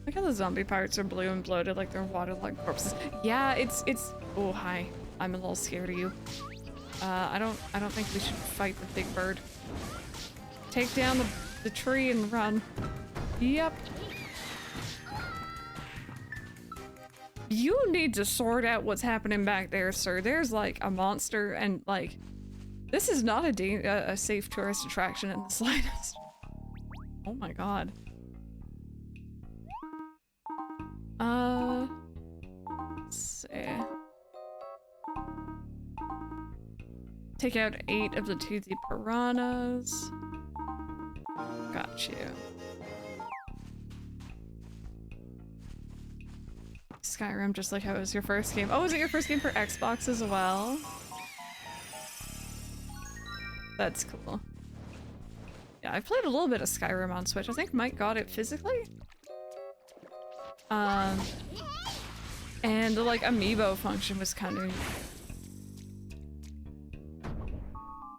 Look how the zombie pirates are blue and bloated like they're waterlogged corpses. Yeah, it's oh hi. I'm a little scared of you. I don't think we should fight the big bird. Take down the tree and run. Yep. You need to sort out what's happening back there, sir. There's like a monster and like this is not a safe tourist attraction in the slightest. Oh my god. Let's see. Take out 8 of the toothy piranhas. Got you. Skyrim, just like how it was your first game. Oh, was it your first game for Xbox as well? That's cool. Yeah, I played a little bit of Skyrim on Switch. I think Mike got it physically. And the like amiibo function was kind of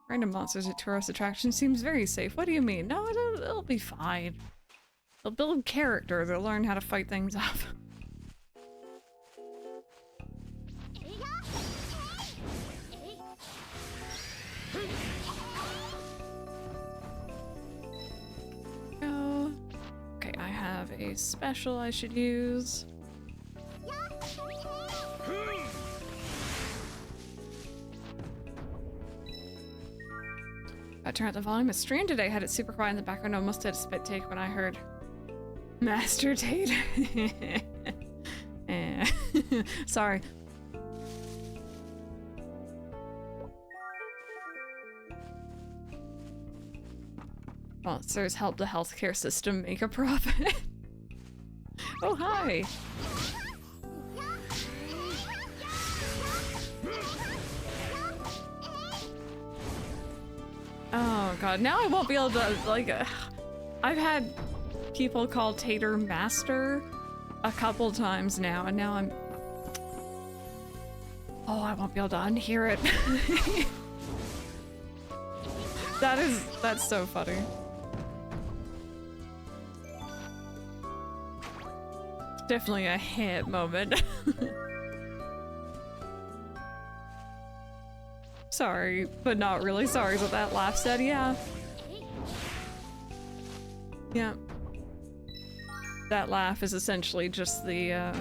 random monsters at tourist attraction seems very safe. What do you mean? No, it'll be fine. They'll build character. They'll learn how to fight things off. Okay, I have a special I should use. I turned up the volume of stream today, had it super quiet in the background, almost had a spit take when I heard Master Tater. Sorry. Monsters help the healthcare system make a profit. Oh, hi. Oh god, now I won't be able to, like, I've had people call Tater Master a couple times now, and now I'm... Oh, I won't be able to unhear it. That's so funny. Definitely a hit moment. Sorry, but not really sorry what that laugh said, yeah. Yeah. That laugh is essentially just the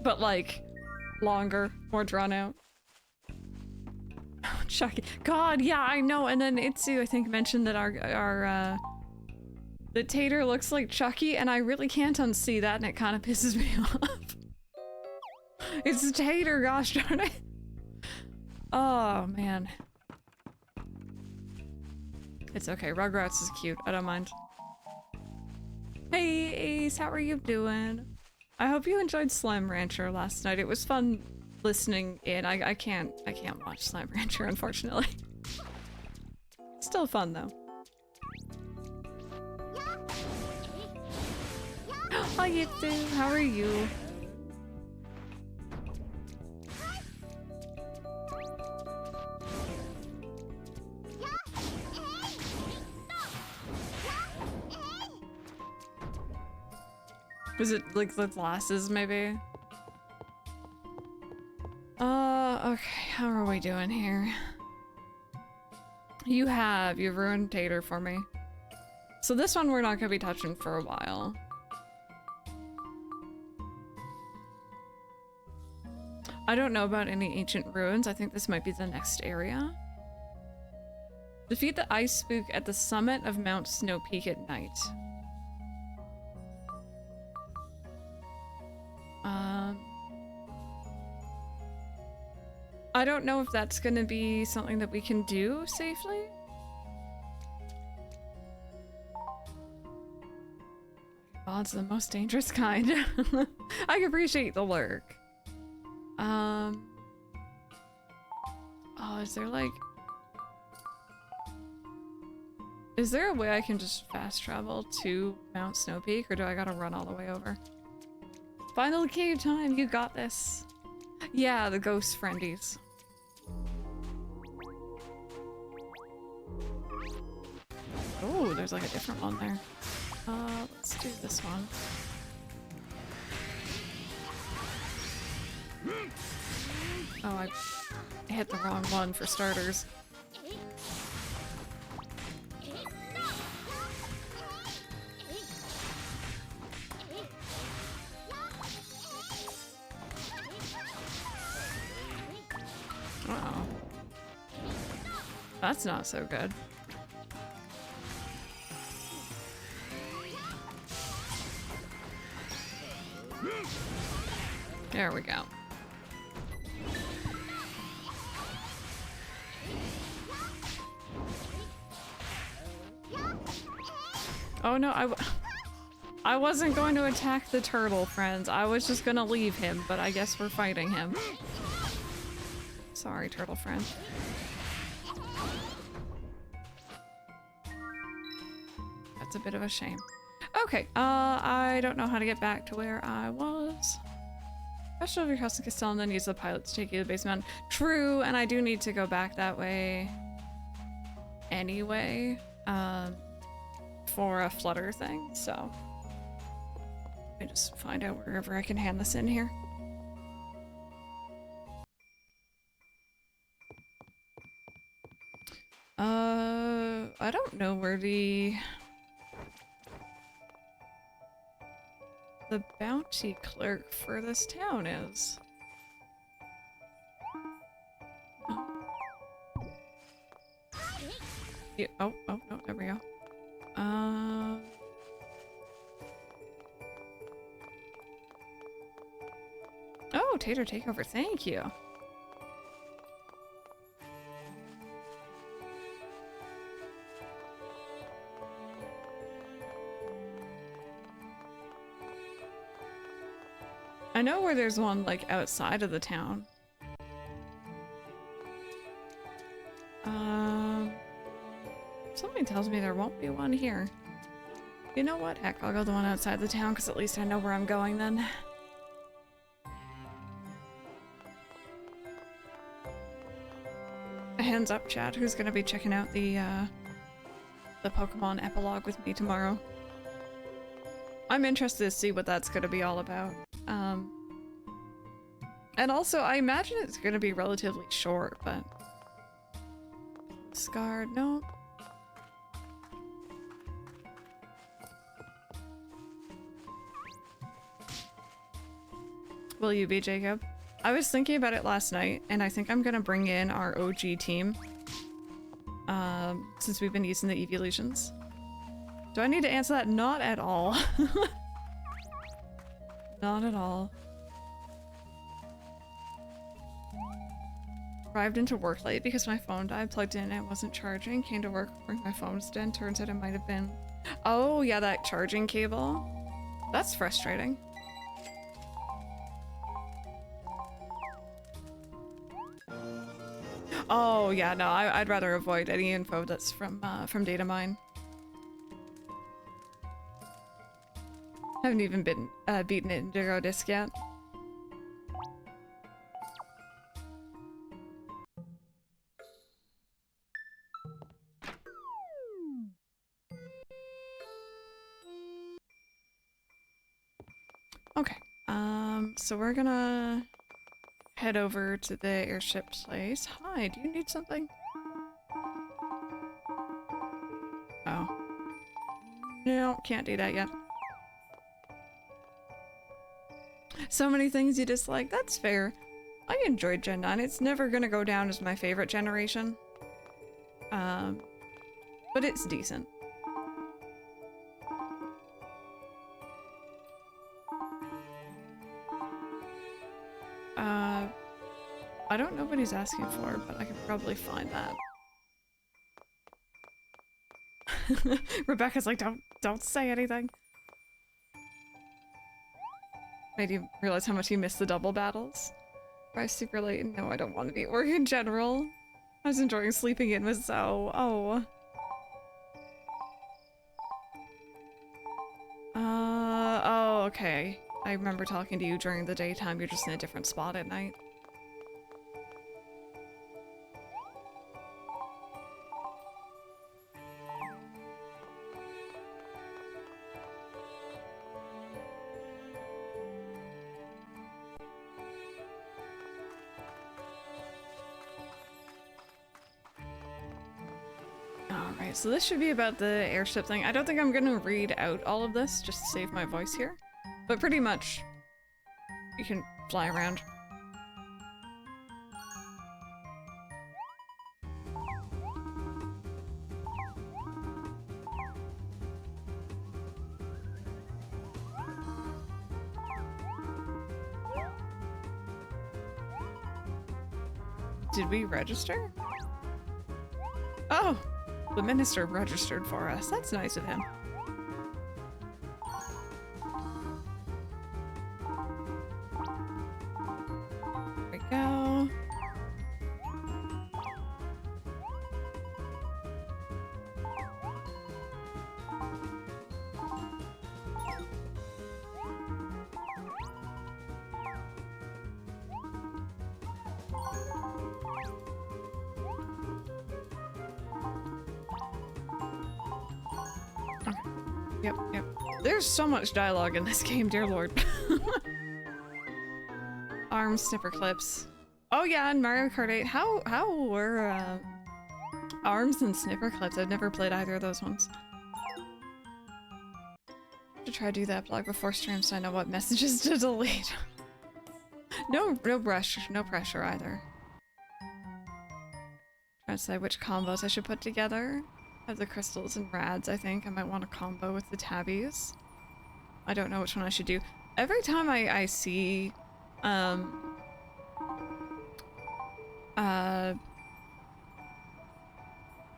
but like longer, more drawn out. Oh, Chucky. God, yeah, I know. And then Itsu, I think, mentioned that our the Tater looks like Chucky, and I really can't unsee that, and it kind of pisses me off. It's a Tater, gosh darn it. Oh, man. It's okay, Rugrats is cute, I don't mind. Hey Ace, how are you doing? I hope you enjoyed Slime Rancher last night. It was fun listening in. I can't watch Slime Rancher, unfortunately. Still fun though. Hi Yitsu, how are you? Was it like the glasses maybe? Okay, how are we doing here? You've ruined Tater for me. So this one we're not gonna be touching for a while. I don't know about any ancient ruins. I think this might be the next area. Defeat the ice spook at the summit of Mount Snow Peak at night. I don't know if that's gonna be something that we can do safely. God's the most dangerous kind. I can appreciate the lurk. Oh, is there like... Is there a way I can just fast travel to Mount Snow Peak, or do I gotta run all the way over? Final cave time, you got this. Yeah, the ghost friendies. Oh, there's like a different one there. Let's do this one. Oh, I hit the wrong one for starters. Uh-oh. That's not so good. There we go. Oh no, I wasn't going to attack the turtle, friends. I was just gonna leave him, but I guess we're fighting him. Sorry, turtle friend. That's a bit of a shame. Okay, I don't know how to get back to where I was. Rush over your house in Castell and then use the pilot to take you to the base mountain. True, and I do need to go back that way anyway, for a flutter thing, so let me just find out wherever I can hand this in here. I don't know where the bounty clerk for this town is. Yeah, oh, no, there we go. Oh, Tater Takeover, thank you. I know where there's one, like, outside of the town. Something tells me there won't be one here. You know what? Heck, I'll go the one outside the town, because at least I know where I'm going then. Hands up, chat. Who's gonna be checking out the Pokemon epilogue with me tomorrow? I'm interested to see what that's gonna be all about. And also, I imagine it's gonna be relatively short, but... Scarred, no. Will you be, Jacob? I was thinking about it last night, and I think I'm gonna bring in our OG team. Since we've been using the evolutions. Do I need to answer that? Not at all. Not at all. Arrived into work late because my phone died, plugged in and it wasn't charging. Came to work when my phone was dead. Turns out it might have been... Oh, yeah, that charging cable. That's frustrating. Oh, yeah, no, I'd rather avoid any info that's from data mine. Haven't even been beaten it in Indigo Disc yet. Okay, so we're gonna head over to the airship place. Hi, do you need something? Oh. No, can't do that yet. So many things you dislike, that's fair. I enjoyed Gen 9. It's never gonna go down as my favorite generation. But it's decent. I don't know what he's asking for, but I can probably find that. Rebecca's like, don't say anything. Made you realize how much you missed the double battles? Arrived super late and no, I don't want to be at work in general. I was enjoying sleeping in with Zoe. Oh. Oh, okay. I remember talking to you during the daytime, you're just in a different spot at night. Alright, so this should be about the airship thing. I don't think I'm gonna read out all of this, just to save my voice here. But pretty much, you can fly around. I Did we register? Oh, the minister registered for us. That's nice of him. There we go. Yep, yep. There's so much dialogue in this game, dear lord. Arms, snipper clips. Oh yeah, in Mario Kart 8. How were arms and snipper clips? I've never played either of those ones. To try to do that blog before stream so I know what messages to delete. No pressure either. Trying to decide which combos I should put together. I have the crystals and rads, I think. I might want a combo with the tabbies. I don't know which one I should do. Every time I see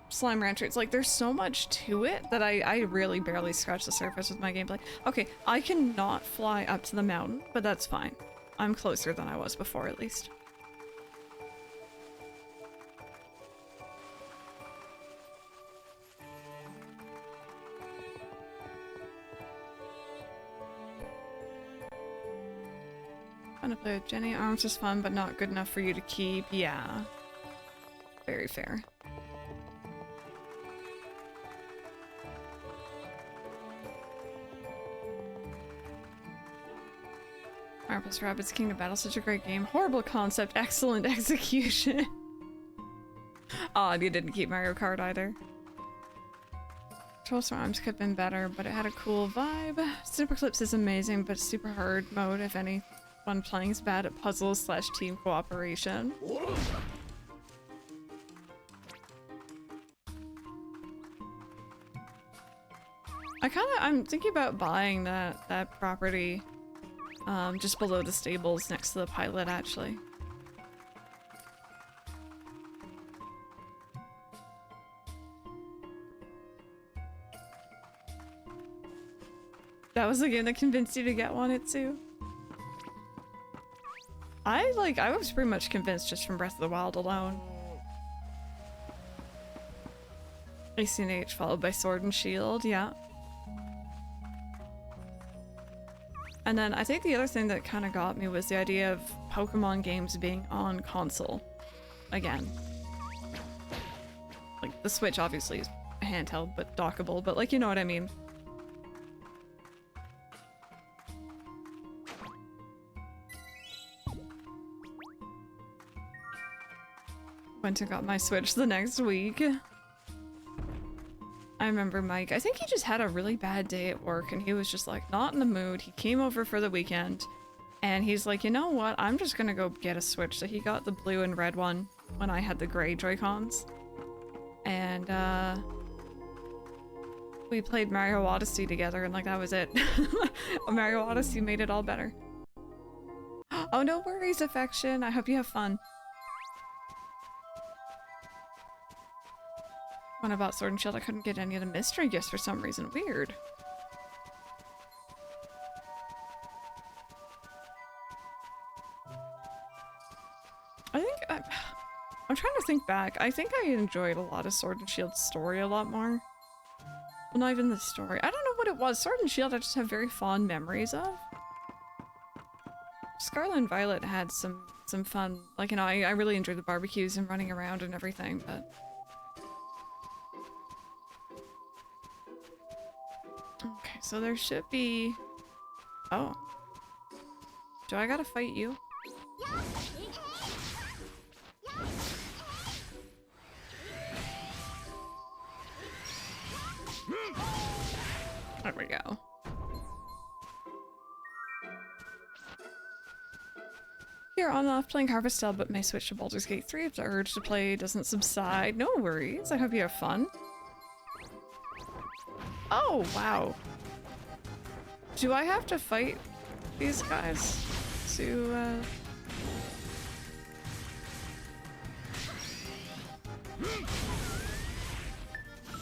Slime Rancher, it's like there's so much to it that I really barely scratch the surface with my gameplay. Okay, I cannot fly up to the mountain, but that's fine. I'm closer than I was before, at least. Fun to play with Jenny. Arms is fun, but not good enough for you to keep. Yeah. Very fair. Mario plus Rabbids Kingdom Battle, such a great game. Horrible concept, excellent execution. Odd you didn't keep Mario Kart either. Controls for arms could have been better, but it had a cool vibe. Super Clips is amazing, but super hard mode if anyone playing is bad at puzzles / team cooperation. I'm thinking about buying that property just below the stables next to the pilot, actually. That was the game that convinced you to get one, Itsu? I was pretty much convinced just from Breath of the Wild alone. ACNH followed by Sword and Shield, yeah. And then I think the other thing that kind of got me was the idea of Pokemon games being on console again. Like, the Switch obviously is handheld, but dockable, but like, you know what I mean. Went and got my Switch the next week. I remember Mike, I think he just had a really bad day at work and he was just like not in the mood. He came over for the weekend and he's like, you know what? I'm just gonna go get a Switch. So he got the blue and red one when I had the gray Joy-Cons. And we played Mario Odyssey together and like that was it. Mario Odyssey made it all better. Oh, no worries, Affection. I hope you have fun. When I bought Sword and Shield, I couldn't get any of the mystery gifts for some reason. Weird. I think I'm trying to think back. I think I enjoyed a lot of Sword and Shield's story a lot more. Well, not even the story. I don't know what it was. Sword and Shield I just have very fond memories of. Scarlet and Violet had some fun. Like, you know, I really enjoyed the barbecues and running around and everything, but... Okay, so there should be... Oh. Do I gotta fight you? There we go. Here on and off playing Harvestel, but may switch to Baldur's Gate 3 if the urge to play doesn't subside. No worries, I hope you have fun. Oh, wow. Do I have to fight these guys to,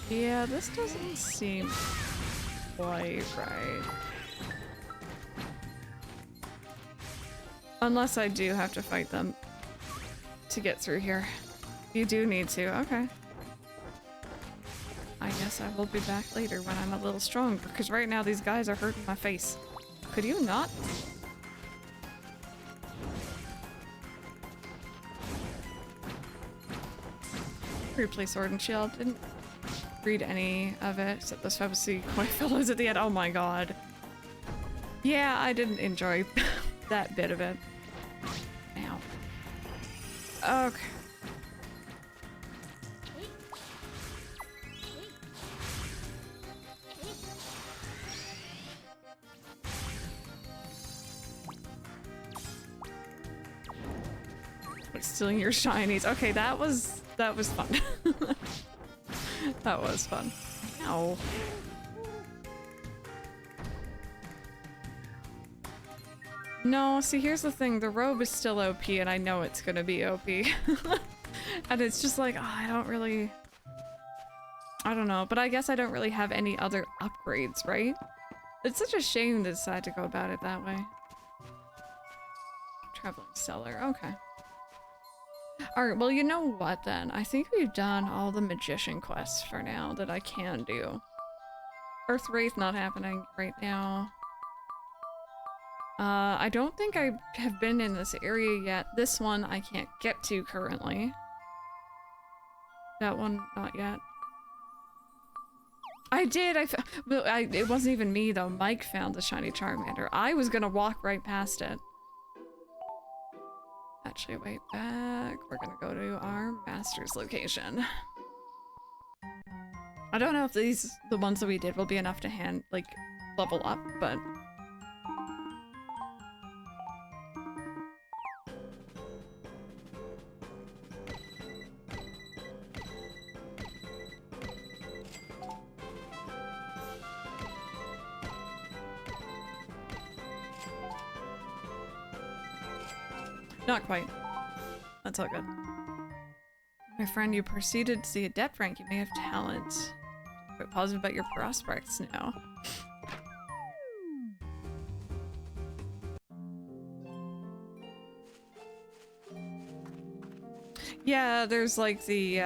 Yeah, this doesn't seem quite right. Unless I do have to fight them to get through here. You do need to, okay. I guess I will be back later when I'm a little stronger, because right now these guys are hurting my face. Could you not? Replay Sword and Shield. Didn't read any of it, except those fantasy koi fellows at the end. Oh my god. Yeah, I didn't enjoy that bit of it. Ow. Okay. Like stealing your shinies. Okay, that was fun. That was fun. Ow. No, see, here's the thing. The robe is still OP, and I know it's gonna be OP. And it's just like, oh, I don't know, but I guess I don't really have any other upgrades, right? It's such a shame to decide to go about it that way. Traveling Cellar, okay. Alright, well, you know what then? I think we've done all the magician quests for now that I can do. Earth Wraith not happening right now. I don't think I have been in this area yet. This one I can't get to currently. That one, not yet. I did! It wasn't even me though. Mike found the shiny Charmander. I was gonna walk right past it. Actually, wait back. We're gonna go to our master's location. I don't know if the ones that we did will be enough to level up, but... Not quite. That's all good. My friend, you proceeded to see a depth rank. You may have talent. Quite positive about your prospects now. Yeah, there's like the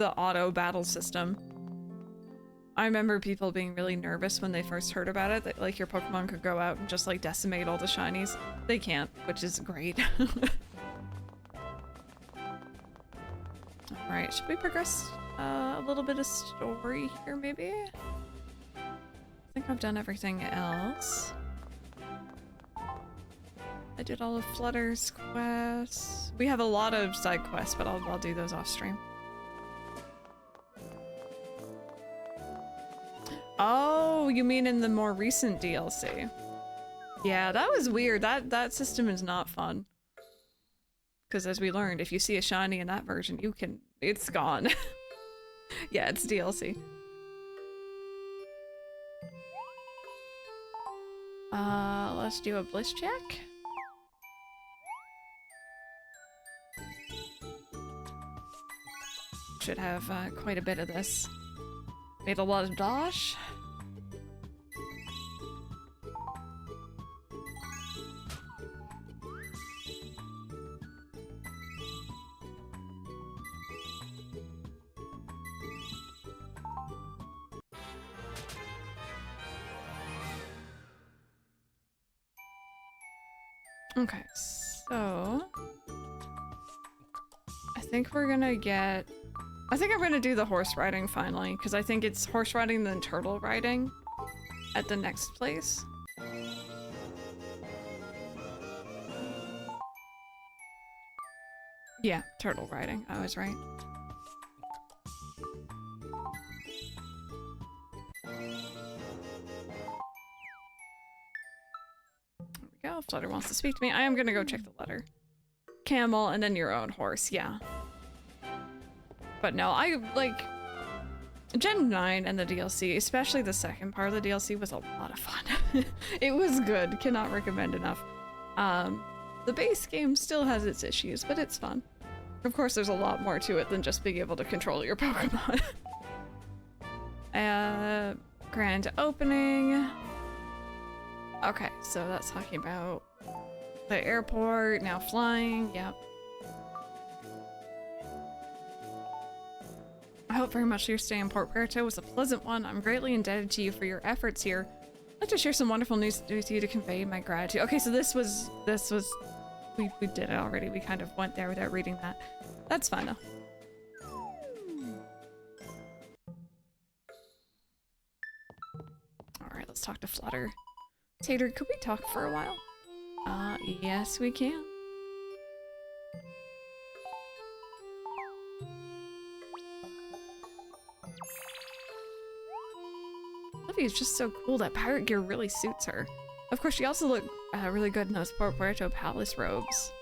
auto battle system. I remember people being really nervous when they first heard about it, that like your Pokemon could go out and just like decimate all the shinies. They can't, which is great. Alright, should we progress a little bit of story here maybe? I think I've done everything else. I did all of Flutter's quests. We have a lot of side quests, but I'll do those off stream. Oh, you mean in the more recent DLC? Yeah, that was weird. That system is not fun. Because as we learned, if you see a shiny in that version, it's gone. Yeah, it's DLC. Let's do a Bliss check. Should have quite a bit of this. Made a lot of dosh. Okay, so I think we're gonna get... I think I'm gonna do the horse riding finally, because I think it's horse riding then turtle riding at the next place. Yeah, turtle riding. I was right. There we go. Flutter wants to speak to me. I am gonna go check the letter. Camel and then your own horse, yeah. But no, I like Gen 9 and the DLC, especially the second part of the DLC, was a lot of fun. It was good. Cannot recommend enough. The base game still has its issues, but it's fun. Of course, there's a lot more to it than just being able to control your Pokemon. Grand opening. Okay, so that's talking about the airport, now flying, yep. I hope very much your stay in Port Puerto was a pleasant one. I'm greatly indebted to you for your efforts here. I'd like to share some wonderful news with you to convey my gratitude. Okay, so this was, we did it already. We kind of went there without reading that. That's fine though. Alright, let's talk to Flutter. Tater, could we talk for a while? Yes we can. Livy's just so cool. That pirate gear really suits her. Of course, she also looked really good in those Port Puerto Palace robes.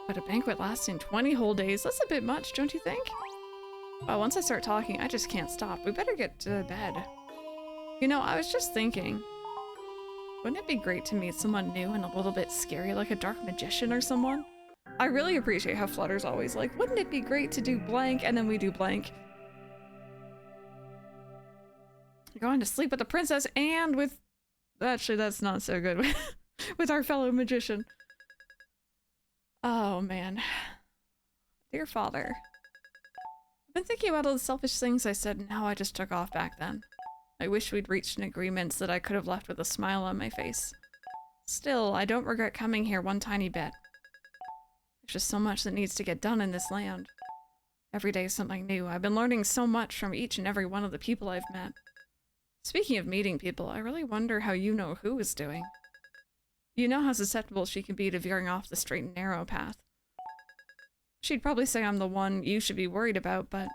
But a banquet lasting 20 whole days, that's a bit much, don't you think? Well, once I start talking, I just can't stop. We better get to bed. You know, I was just thinking, wouldn't it be great to meet someone new and a little bit scary, like a dark magician or someone? I really appreciate how Flutter's always like, wouldn't it be great to do blank? And then we do blank. Going to sleep with the princess and with... Actually, that's not so good. With our fellow magician. Oh, man. Dear father. I've been thinking about all the selfish things I said and how I just took off back then. I wish we'd reached an agreement so that I could have left with a smile on my face. Still, I don't regret coming here one tiny bit. There's just so much that needs to get done in this land. Every day is something new. I've been learning so much from each and every one of the people I've met. Speaking of meeting people, I really wonder how you know who is doing. You know how susceptible she can be to veering off the straight and narrow path. She'd probably say I'm the one you should be worried about, but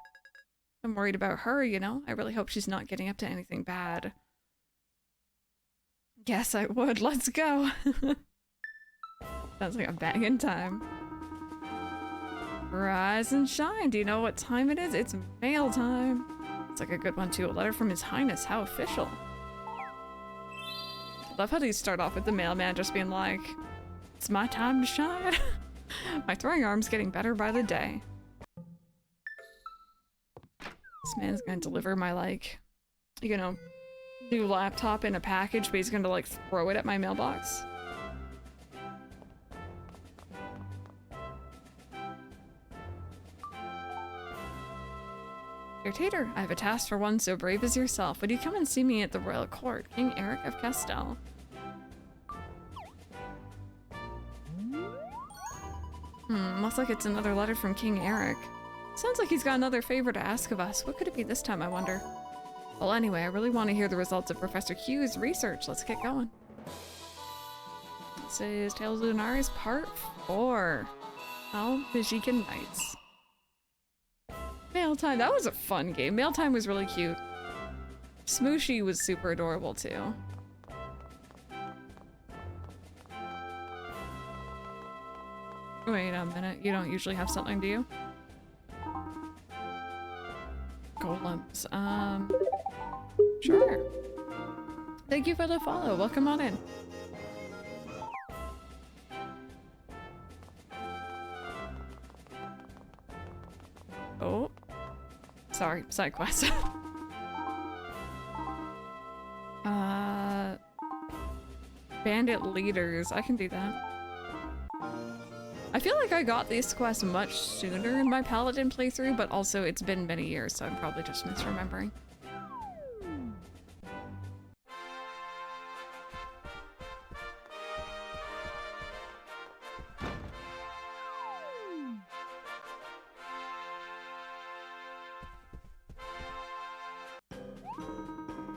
I'm worried about her, you know? I really hope she's not getting up to anything bad. Yes, I would. Let's go. Sounds like a banging time. Rise and shine. Do you know what time it is? It's mail time. It's like a good one too. A letter from His Highness. How official. Love how these start off with the mailman just being like, it's my time to shine. My throwing arm's getting better by the day. This man's gonna deliver my, like, you know, new laptop in a package, but he's gonna, like, throw it at my mailbox. Dear Tater, I have a task for one so brave as yourself. Would you come and see me at the royal court, King Eric of Castell? Looks like it's another letter from King Eric. Sounds like he's got another favor to ask of us. What could it be this time, I wonder? Well, anyway, I really want to hear the results of Professor Q's research. Let's get going. This is Tales of Lunares Part 4. Maajik Nights. Mail time. That was a fun game. Mail time was really cute. Smooshy was super adorable too. Wait a minute. You don't usually have something, do you? Golems. Sure. Thank you for the follow. Welcome on in. Oh. Sorry, side quest. Bandit leaders. I can do that. I feel like I got this quest much sooner in my Paladin playthrough, but also it's been many years, so I'm probably just misremembering.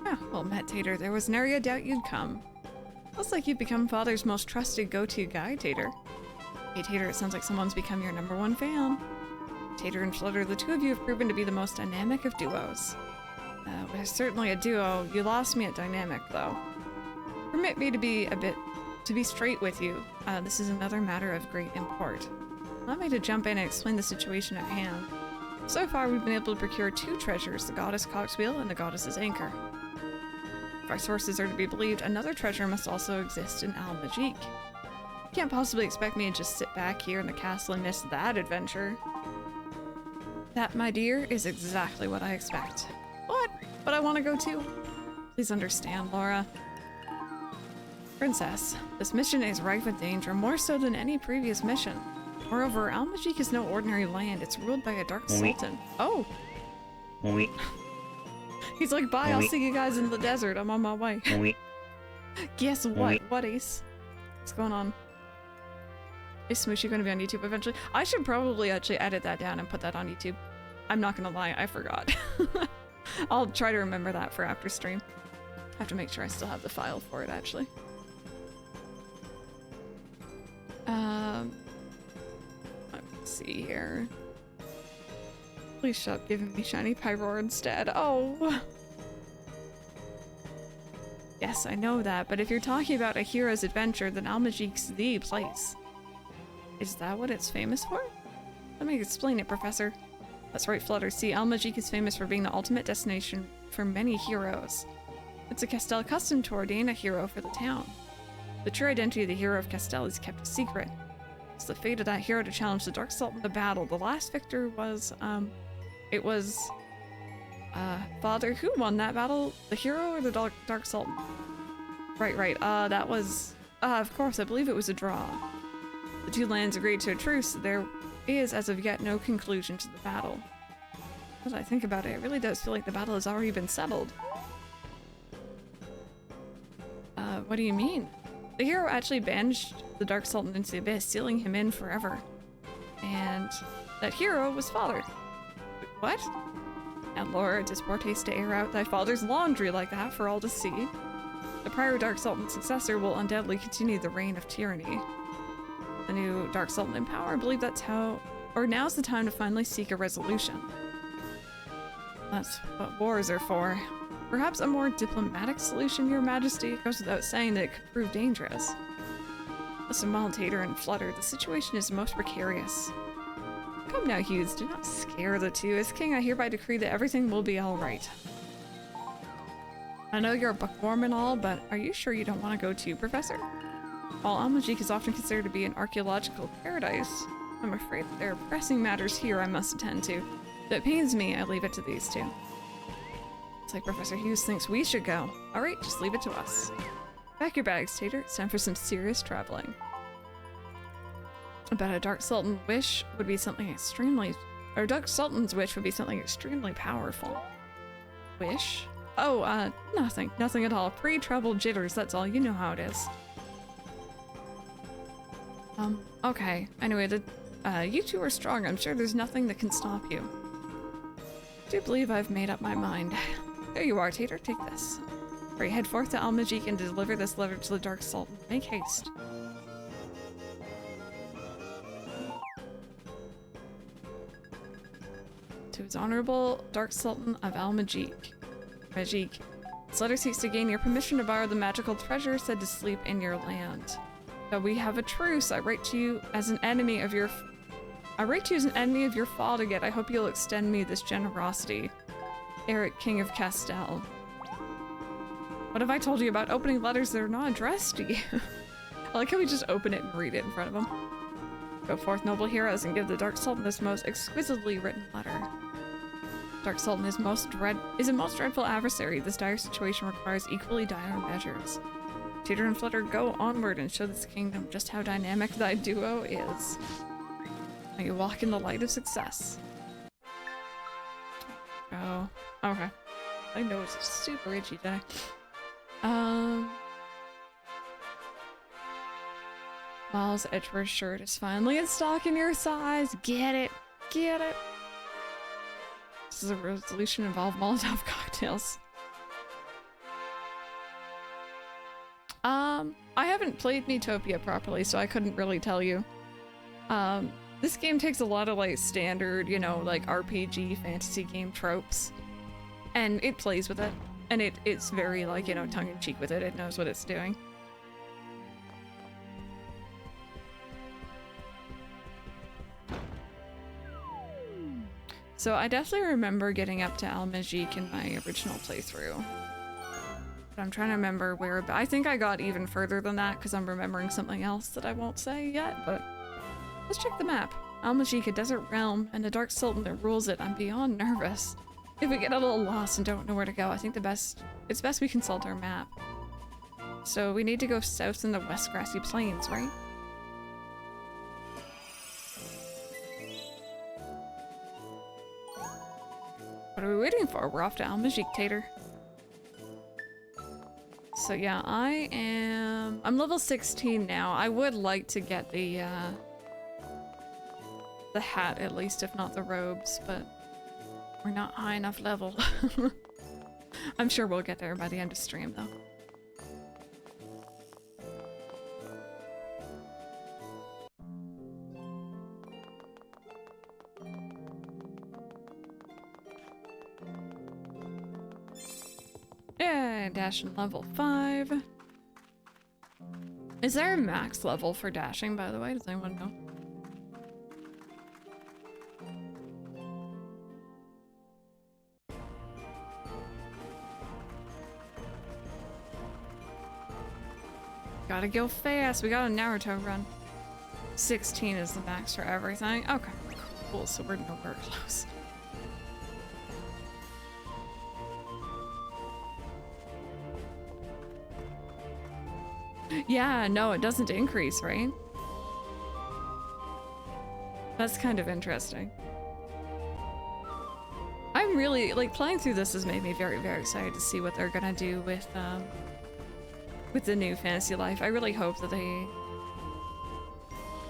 Ah, well met, Tater. There was nary a doubt you'd come. Looks like you've become Father's most trusted go-to guy, Tater. Hey Tater, it sounds like someone's become your #1 fan. Tater and Flutter, the two of you have proven to be the most dynamic of duos. We're certainly a duo. You lost me at dynamic, though. Permit me to be straight with you. This is another matter of great import. Allow me to jump in and explain the situation at hand. So far, we've been able to procure 2 treasures, the Goddess Cogswheel and the Goddess's Anchor. If our sources are to be believed, another treasure must also exist in Maajik. Can't possibly expect me to just sit back here in the castle and miss that adventure. That, my dear, is exactly what I expect. What? But I want to go too. Please understand, Laura. Princess, this mission is rife with danger, more so than any previous mission. Moreover, Maajik is no ordinary land. It's ruled by a Dark Sultan. Oh! He's like, bye, I'll see you guys in the desert. I'm on my way. Guess what? What, Ace? What's going on? Is Smooshy going to be on YouTube eventually? I should probably actually edit that down and put that on YouTube. I'm not going to lie, I forgot. I'll try to remember that for after stream. I have to make sure I still have the file for it, actually. Let's see here. Please stop giving me shiny Pyroar instead. Oh! Yes, I know that, but if you're talking about a hero's adventure, then Maajik's the place. Is that what it's famous for? Let me explain it, Professor. That's right, Flutter. See, Maajik is famous for being the ultimate destination for many heroes. It's a Castell accustomed to ordain a hero for the town. The true identity of the hero of Castell is kept a secret. It's the fate of that hero to challenge the Dark Sultan to battle. The last victor was, it was, Father, who won that battle? The hero or the Dark Sultan? Right, that was, of course, I believe it was a draw. The two lands agreed to a truce. There is, as of yet, no conclusion to the battle. As I think about it, it really does feel like the battle has already been settled. What do you mean? The hero actually banished the Dark Sultan into the abyss, sealing him in forever. And that hero was Father. What? Now, Laura, it is poor taste to air out thy father's laundry like that for all to see. The prior Dark Sultan successor will undoubtedly continue the reign of tyranny. The new Dark Sultan in power, I believe that's how... Or now's the time to finally seek a resolution. That's what wars are for. Perhaps a more diplomatic solution, Your Majesty? It goes without saying that it could prove dangerous. Listen, Tater and Flutter, the situation is most precarious. Come now, Hughes, do not scare the two. As king, I hereby decree that everything will be alright. I know you're a bookworm and all, but are you sure you don't want to go too, Professor? While Maajik is often considered to be an archaeological paradise, I'm afraid that there are pressing matters here I must attend to. If it pains me, I leave it to these two. It's like Professor Hughes thinks we should go. Alright, just leave it to us. Pack your bags, Tater. It's time for some serious traveling. But a Dark Sultan wish would be something extremely... Or Dark Sultan's wish would be something extremely powerful. Wish? Oh, nothing. Nothing at all. Pre-travel jitters, that's all. You know how it is. Okay. Anyway, you two are strong. I'm sure there's nothing that can stop you. I do believe I've made up my mind. There you are, Tater. Take this. Hurry, head forth to Maajik and deliver this letter to the Dark Sultan. Make haste. To His Honorable Dark Sultan of Maajik. Maajik. This letter seeks to gain your permission to borrow the magical treasure said to sleep in your land. Though we have a truce, I write to you as an enemy of your father, yet I hope you'll extend me this generosity. Eric, King of Castell. What have I told you about opening letters that are not addressed to you? I like how we just open it and read it in front of him. Go forth, noble heroes, and give the Dark Sultan this most exquisitely written letter. Dark Sultan is a most dreadful adversary. This dire situation requires equally dire measures. Tater and Flutter, go onward and show this kingdom just how dynamic thy duo is. May you walk in the light of success. Oh, okay. I know it's a super itchy day. Miles Edgeworth's shirt is finally in stock in your size. Get it. Get it. This is a resolution involve Molotov cocktails. I haven't played Miitopia properly, so I couldn't really tell you. This game takes a lot of like standard, you know, like RPG fantasy game tropes, and it plays with it, and it's very like, you know, tongue-in-cheek with it. It knows what it's doing. So I definitely remember getting up to Maajik in my original playthrough. But I'm trying to remember where, but I think I got even further than that because I'm remembering something else that I won't say yet, but let's check the map. Maajik, a desert realm, and the Dark Sultan that rules it. I'm beyond nervous. If we get a little lost and don't know where to go, I think it's best we consult our map. So we need to go south in the West Grassy Plains, right? What are we waiting for? We're off to Maajik, Tater. So yeah, I'm level 16 now. I would like to get the hat at least, if not the robes, but we're not high enough level. I'm sure we'll get there by the end of stream though. Yeah, dashing level 5. Is there a max level for dashing, by the way? Does anyone know? Gotta go fast. We got a Naruto run. 16 is the max for everything. Okay, cool. So we're nowhere close. Yeah, no, it doesn't increase, right? That's kind of interesting. I'm really, like, playing through this has made me very, very excited to see what they're gonna do with the new Fantasy Life. I really hope that they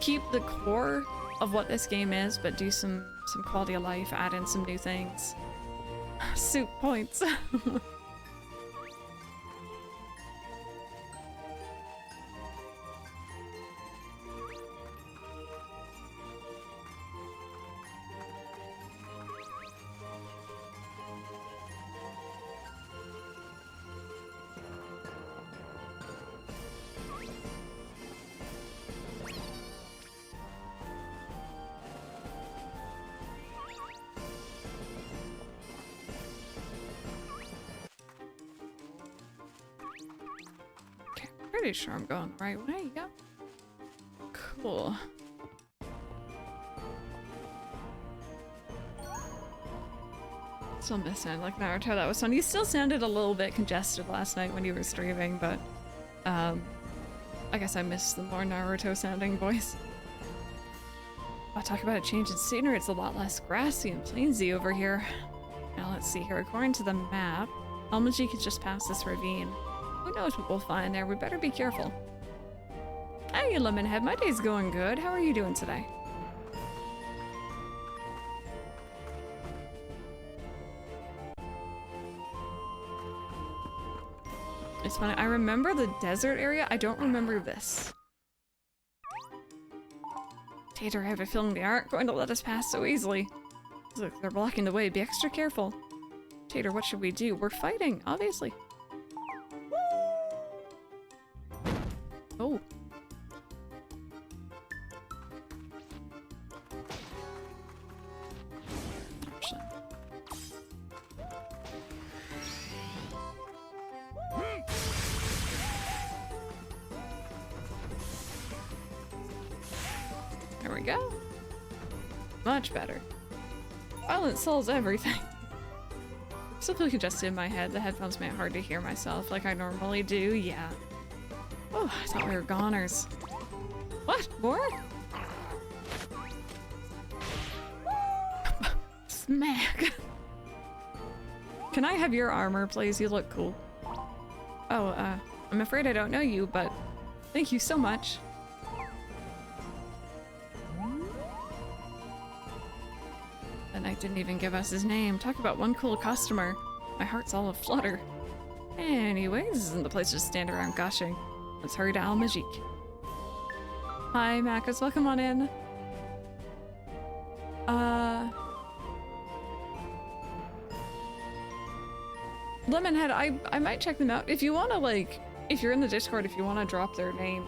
keep the core of what this game is, but do some quality of life, add in some new things. Soup points. Pretty sure I'm going the right way, yep. Cool. Still missing like Naruto, that was fun. You still sounded a little bit congested last night when you were streaming, but I guess I missed the more Naruto sounding voice. I'll talk about a change in scenery. It's a lot less grassy and plainsy over here. Now let's see here. According to the map, Maajik has just passed this ravine. Who knows what we'll find there? We better be careful. Hey, Lemonhead, my day's going good. How are you doing today? It's funny, I remember the desert area. I don't remember this. Tater, I have a feeling they aren't going to let us pass so easily. Look, they're blocking the way. Be extra careful. Tater, what should we do? We're fighting, obviously. Oh. There we go. Much better. Violence solves everything. Still feel congested in my head. The headphones make it hard to hear myself like I normally do. Yeah. Oh, I thought we were goners. What? More? Smack. Can I have your armor, please? You look cool. Oh, I'm afraid I don't know you, but thank you so much. The knight didn't even give us his name. Talk about one cool customer. My heart's all aflutter. Anyway, this isn't the place to stand around gushing. Let's hurry to Maajik. Hi, Macus. Welcome on in. Lemonhead, I might check them out. If you want to, like, if you're in the Discord, if you want to drop their name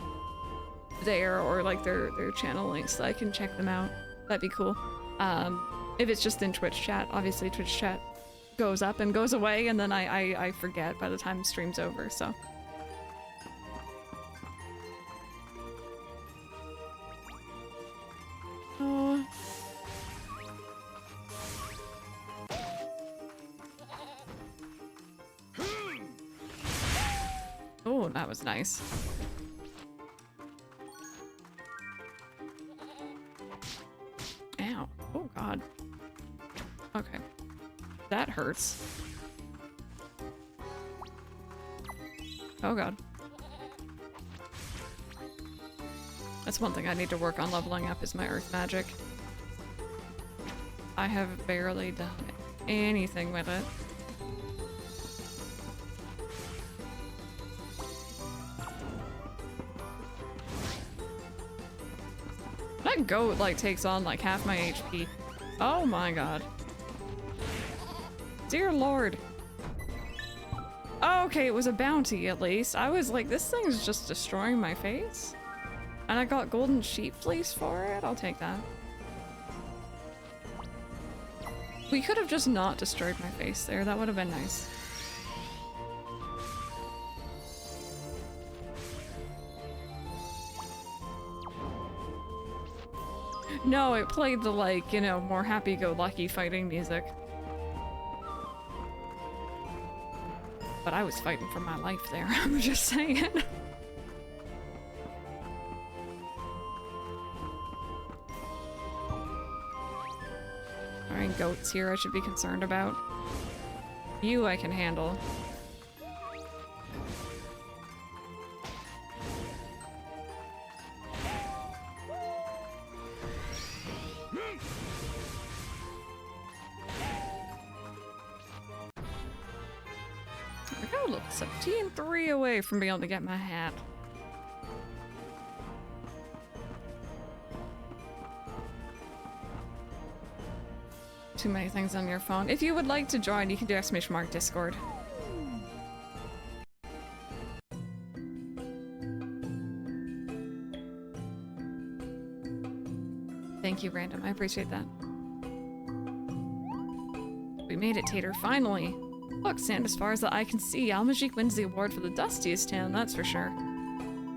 there or, like, their channel links, I can check them out. That'd be cool. If it's just in Twitch chat, obviously Twitch chat goes up and goes away, and then I forget by the time the stream's over, so. Oh. Oh, that was nice. Ow. Oh, God. Okay. That hurts. Oh, God. That's one thing I need to work on leveling up is my earth magic. I have barely done anything with it. That goat, like, takes on, like, half my HP. Oh my god. Dear lord. Oh, okay, it was a bounty, at least. I was like, this thing is just destroying my face. And I got golden sheep fleece for it? I'll take that. We could have just not destroyed my face there. That would have been nice. No, it played the, like, you know, more happy-go-lucky fighting music. But I was fighting for my life there, I'm just saying. Alright, goats here I should be concerned about. You I can handle. I got a little 17-3 away from being able to get my hat. Too many things on your phone. If you would like to join, you can do !mark Discord. Thank you, Random. I appreciate that. We made it, Tater. Finally. Look, sand as far as the eye can see. Maajik wins the award for the dustiest town, that's for sure.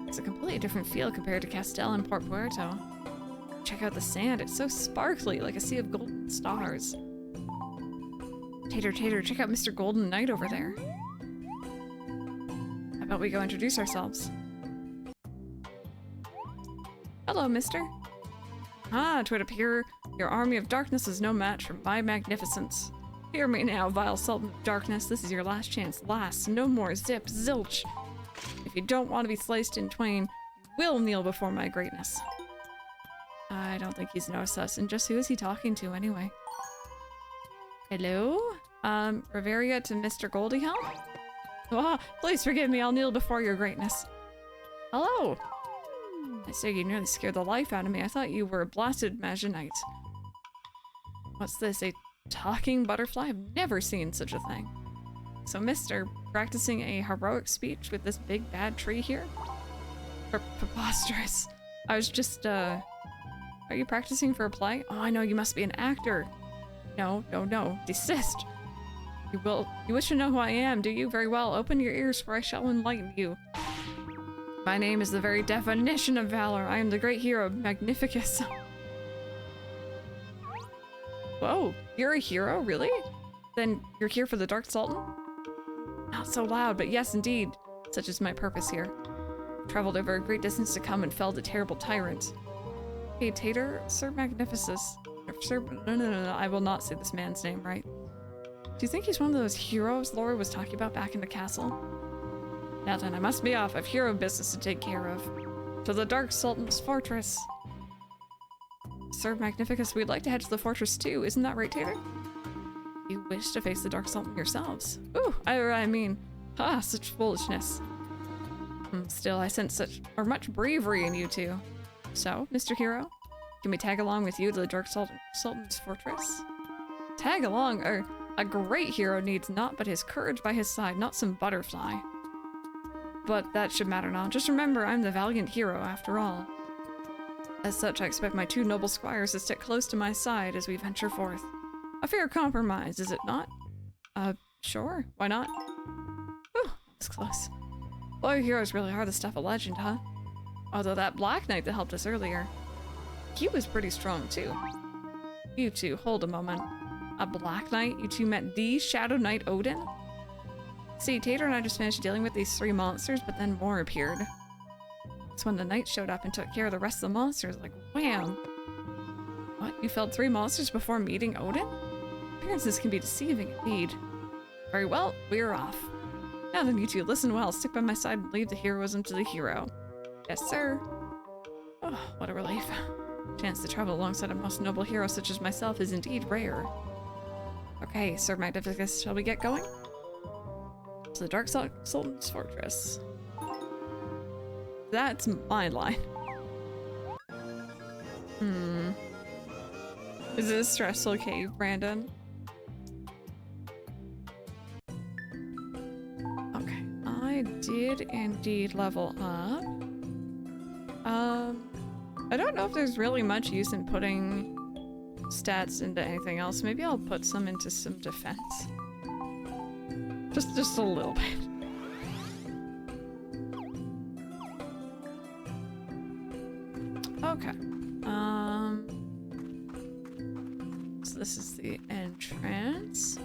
It's a completely different feel compared to Castell and Port Puerto. Check out the sand. It's so sparkly, like a sea of golden stars. Tater, Tater, check out Mr. Golden Knight over there. How about we go introduce ourselves? Hello, mister. Ah, 'twould appear your army of darkness is no match for my magnificence. Hear me now, vile Sultan of Darkness. This is your last chance. Last. No more. Zip. Zilch. If you don't want to be sliced in twain, you will kneel before my greatness. I don't think he's noticed us. And just who is he talking to, anyway? Hello? Reveria to Mr. Goldiehelm? Ah, please forgive me. I'll kneel before your greatness. Hello? I say you nearly scared the life out of me. I thought you were a blasted Maajik. What's this? A talking butterfly? I've never seen such a thing. So, mister, practicing a heroic speech with this big bad tree here? Preposterous. I was just, Are you practicing for a play? Oh, I know, you must be an actor. No, no, no. Desist. You wish to know who I am, do you? Very well. Open your ears, for I shall enlighten you. My name is the very definition of valor. I am the great hero, Magnificus. Whoa, you're a hero, really? Then you're here for the Dark Sultan? Not so loud, but yes, indeed. Such is my purpose here. Traveled over a great distance to come and felled a terrible tyrant. Hey, Tater, Sir Magnificus. No, I will not say this man's name right. Do you think he's one of those heroes Laura was talking about back in the castle? Now then, I must be off. I've hero business to take care of. To the Dark Sultan's fortress. Sir Magnificus, we'd like to head to the fortress too. Isn't that right, Tater? You wish to face the Dark Sultan yourselves. Ooh, I mean, such foolishness. Still, I sense much bravery in you two. So, Mr. Hero, can we tag along with you to the Dark Sultan's fortress? Tag along? A great hero needs naught but his courage by his side, not some butterfly. But that should matter not. Just remember, I'm the valiant hero after all. As such, I expect my two noble squires to stick close to my side as we venture forth. A fair compromise, is it not? Sure, why not? Oh, that's close. Boy, heroes really are the stuff of legend, huh? Although that Black Knight that helped us earlier, he was pretty strong too. You two, hold a moment. A Black Knight? You two met the Shadow Knight Odin? See, Tater and I just finished dealing with these 3 monsters, but then more appeared. That's when the knight showed up and took care of the rest of the monsters, like wham! What, you felled 3 monsters before meeting Odin? Appearances can be deceiving indeed. Very well, we're off. Now then, you two, listen well, stick by my side and leave the heroism to the hero. Yes, sir. Oh, what a relief. Chance to travel alongside a most noble hero such as myself is indeed rare. Okay, Sir Magnificus, shall we get going? To the Dark Sultan's fortress. That's my line. Is it a stressful cave, Brandon? Okay, I did indeed level up. I don't know if there's really much use in putting stats into anything else. Maybe I'll put some into some defense. Just a little bit. Okay. So this is the entrance.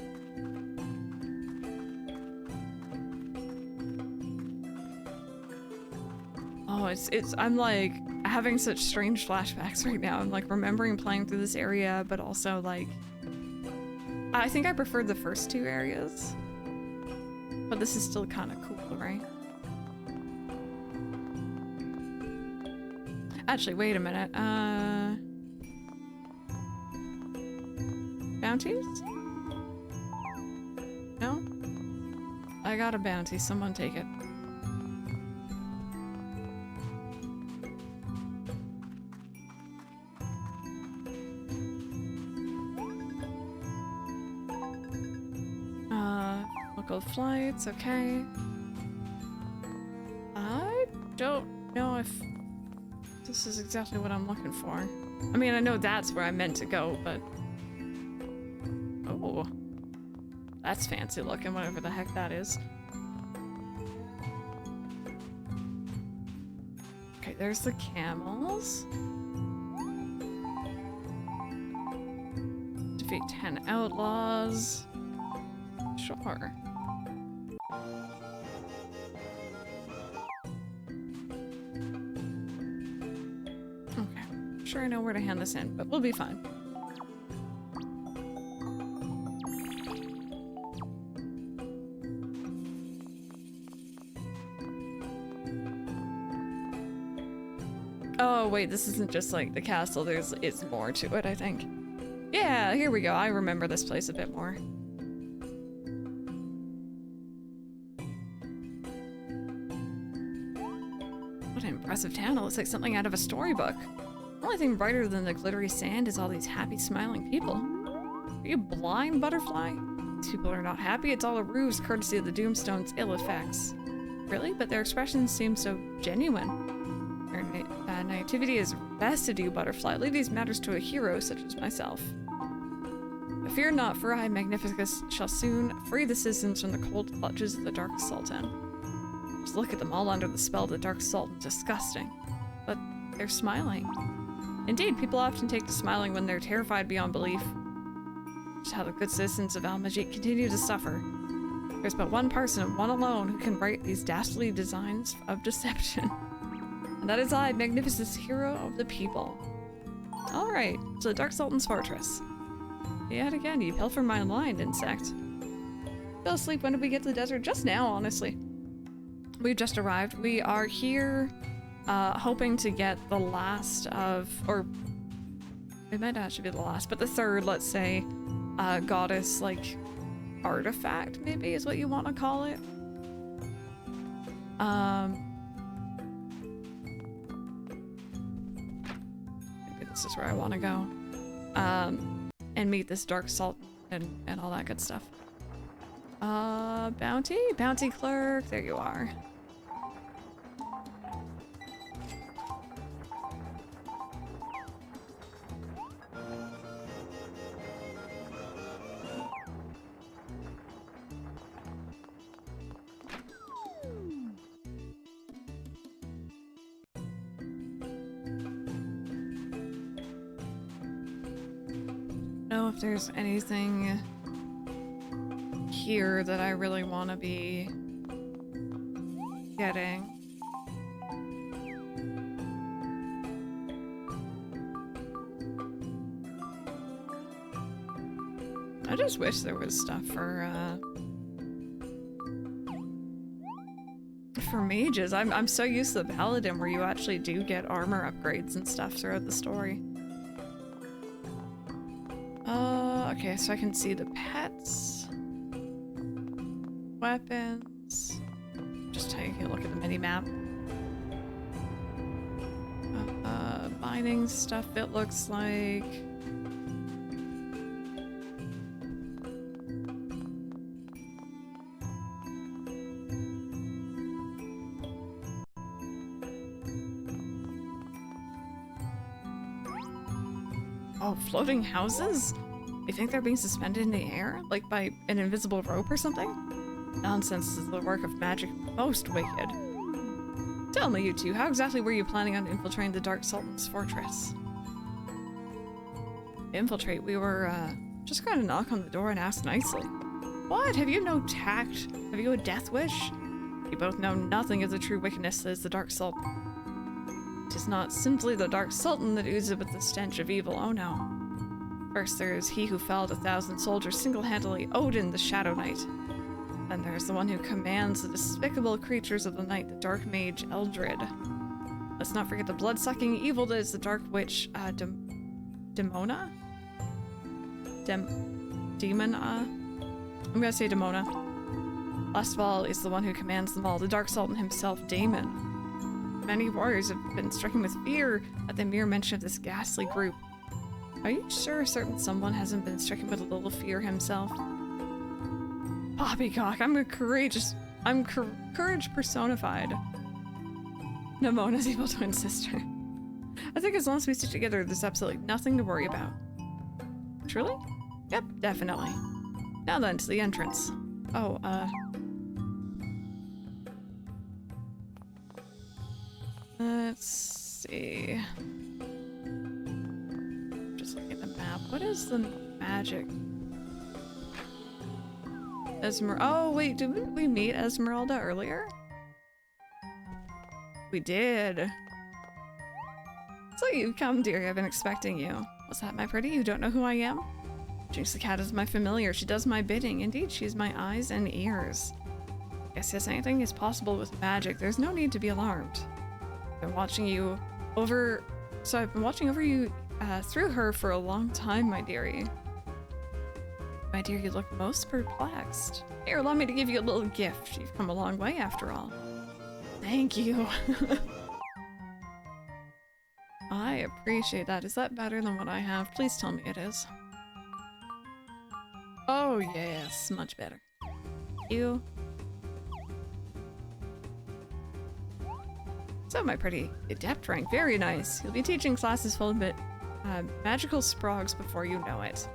Oh, I'm like having such strange flashbacks right now. I'm like remembering playing through this area, but also like I think I preferred the first 2 areas. But this is still kind of cool, right? Actually, wait a minute. Bounties? No? I got a bounty. Someone take it. Local flights, okay. I don't know if this is exactly what I'm looking for. I mean, I know that's where I meant to go, but... Oh. That's fancy looking, whatever the heck that is. Okay, there's the camels. Defeat 10 outlaws. Sure. Okay. Sure I know where to hand this in, but we'll be fine. Oh wait, this isn't just like the castle, it's more to it, I think. Yeah, here we go. I remember this place a bit more. What an impressive town. It looks like something out of a storybook. The only thing brighter than the glittery sand is all these happy, smiling people. Are you blind, Butterfly? These people are not happy. It's all a ruse, courtesy of the Doomstone's ill effects. Really? But their expressions seem so genuine. Their naivety is best to do, Butterfly. Leave these matters to a hero such as myself. But fear not, for I, Magnificus, shall soon free the citizens from the cold clutches of the Dark Sultan. Just look at them all under the spell of the Dark Sultan. Disgusting. But they're smiling. Indeed, people often take to smiling when they're terrified beyond belief. Just how the good citizens of Maajik continue to suffer. There's but one person, one alone, who can write these dastardly designs of deception. And that is I, Magnificent Hero of the People. Alright, to the Dark Sultan's fortress. Yet again, you pilfer my line, insect. Fell asleep. When did we get to the desert? Just now, honestly. We've just arrived. We are here, hoping to get the last of, or it might actually be the last, but the third, let's say, goddess, like, artifact, maybe is what you want to call it. Maybe this is where I want to go. And meet this Dark Sultan and all that good stuff. Bounty? Bounty clerk, there you are. know if there's anything here that I really want to be getting. I just wish there was stuff for mages. I'm so used to the paladin where you actually do get armor upgrades and stuff throughout the story. Okay, so I can see the pets, weapons. Just taking a look at the mini map. Mining stuff. It looks like. Oh, floating houses? You think they're being suspended in the air? Like by an invisible rope or something? Nonsense, this is the work of magic most wicked. Tell me, you two, how exactly were you planning on infiltrating the Dark Sultan's fortress? Infiltrate? We were, just gonna knock on the door and ask nicely. What? Have you no tact? Have you a death wish? You both know nothing of the true wickedness that is the Dark Sultan. It is not simply the Dark Sultan that oozes with the stench of evil, oh no. First there is he who felled 1,000 soldiers single-handedly, Odin the Shadow Knight. Then there is the one who commands the despicable creatures of the night, the Dark Mage Eldred. Let's not forget the blood-sucking evil that is the Dark Witch, Demona? Demona? I'm gonna say Demona. Last of all is the one who commands them all, the Dark Sultan himself, Damon. Many warriors have been stricken with fear at the mere mention of this ghastly group. Are you sure a certain someone hasn't been stricken with a little fear himself? Poppycock, I'm courage personified. Nemona's evil twin sister. I think as long as we stick together, there's absolutely nothing to worry about. Truly? Yep, definitely. Now then, to the entrance. Oh, let's see. Just looking at the map. What is the magic? Oh, wait, didn't we meet Esmeralda earlier? We did. So you've come, dearie. I've been expecting you. What's that, my pretty? You don't know who I am? Jinx the cat is my familiar. She does my bidding. Indeed, she's my eyes and ears. Yes, anything is possible with magic. There's no need to be alarmed. I've been watching you over... So I've been watching over you through her for a long time, my dearie. My dear, you look most perplexed. Here, allow me to give you a little gift. You've come a long way after all. Thank you. I appreciate that. Is that better than what I have? Please tell me it is. Oh yes, much better. You. So my pretty adept rank, very nice. You'll be teaching classes full of magical sprogs before you know it.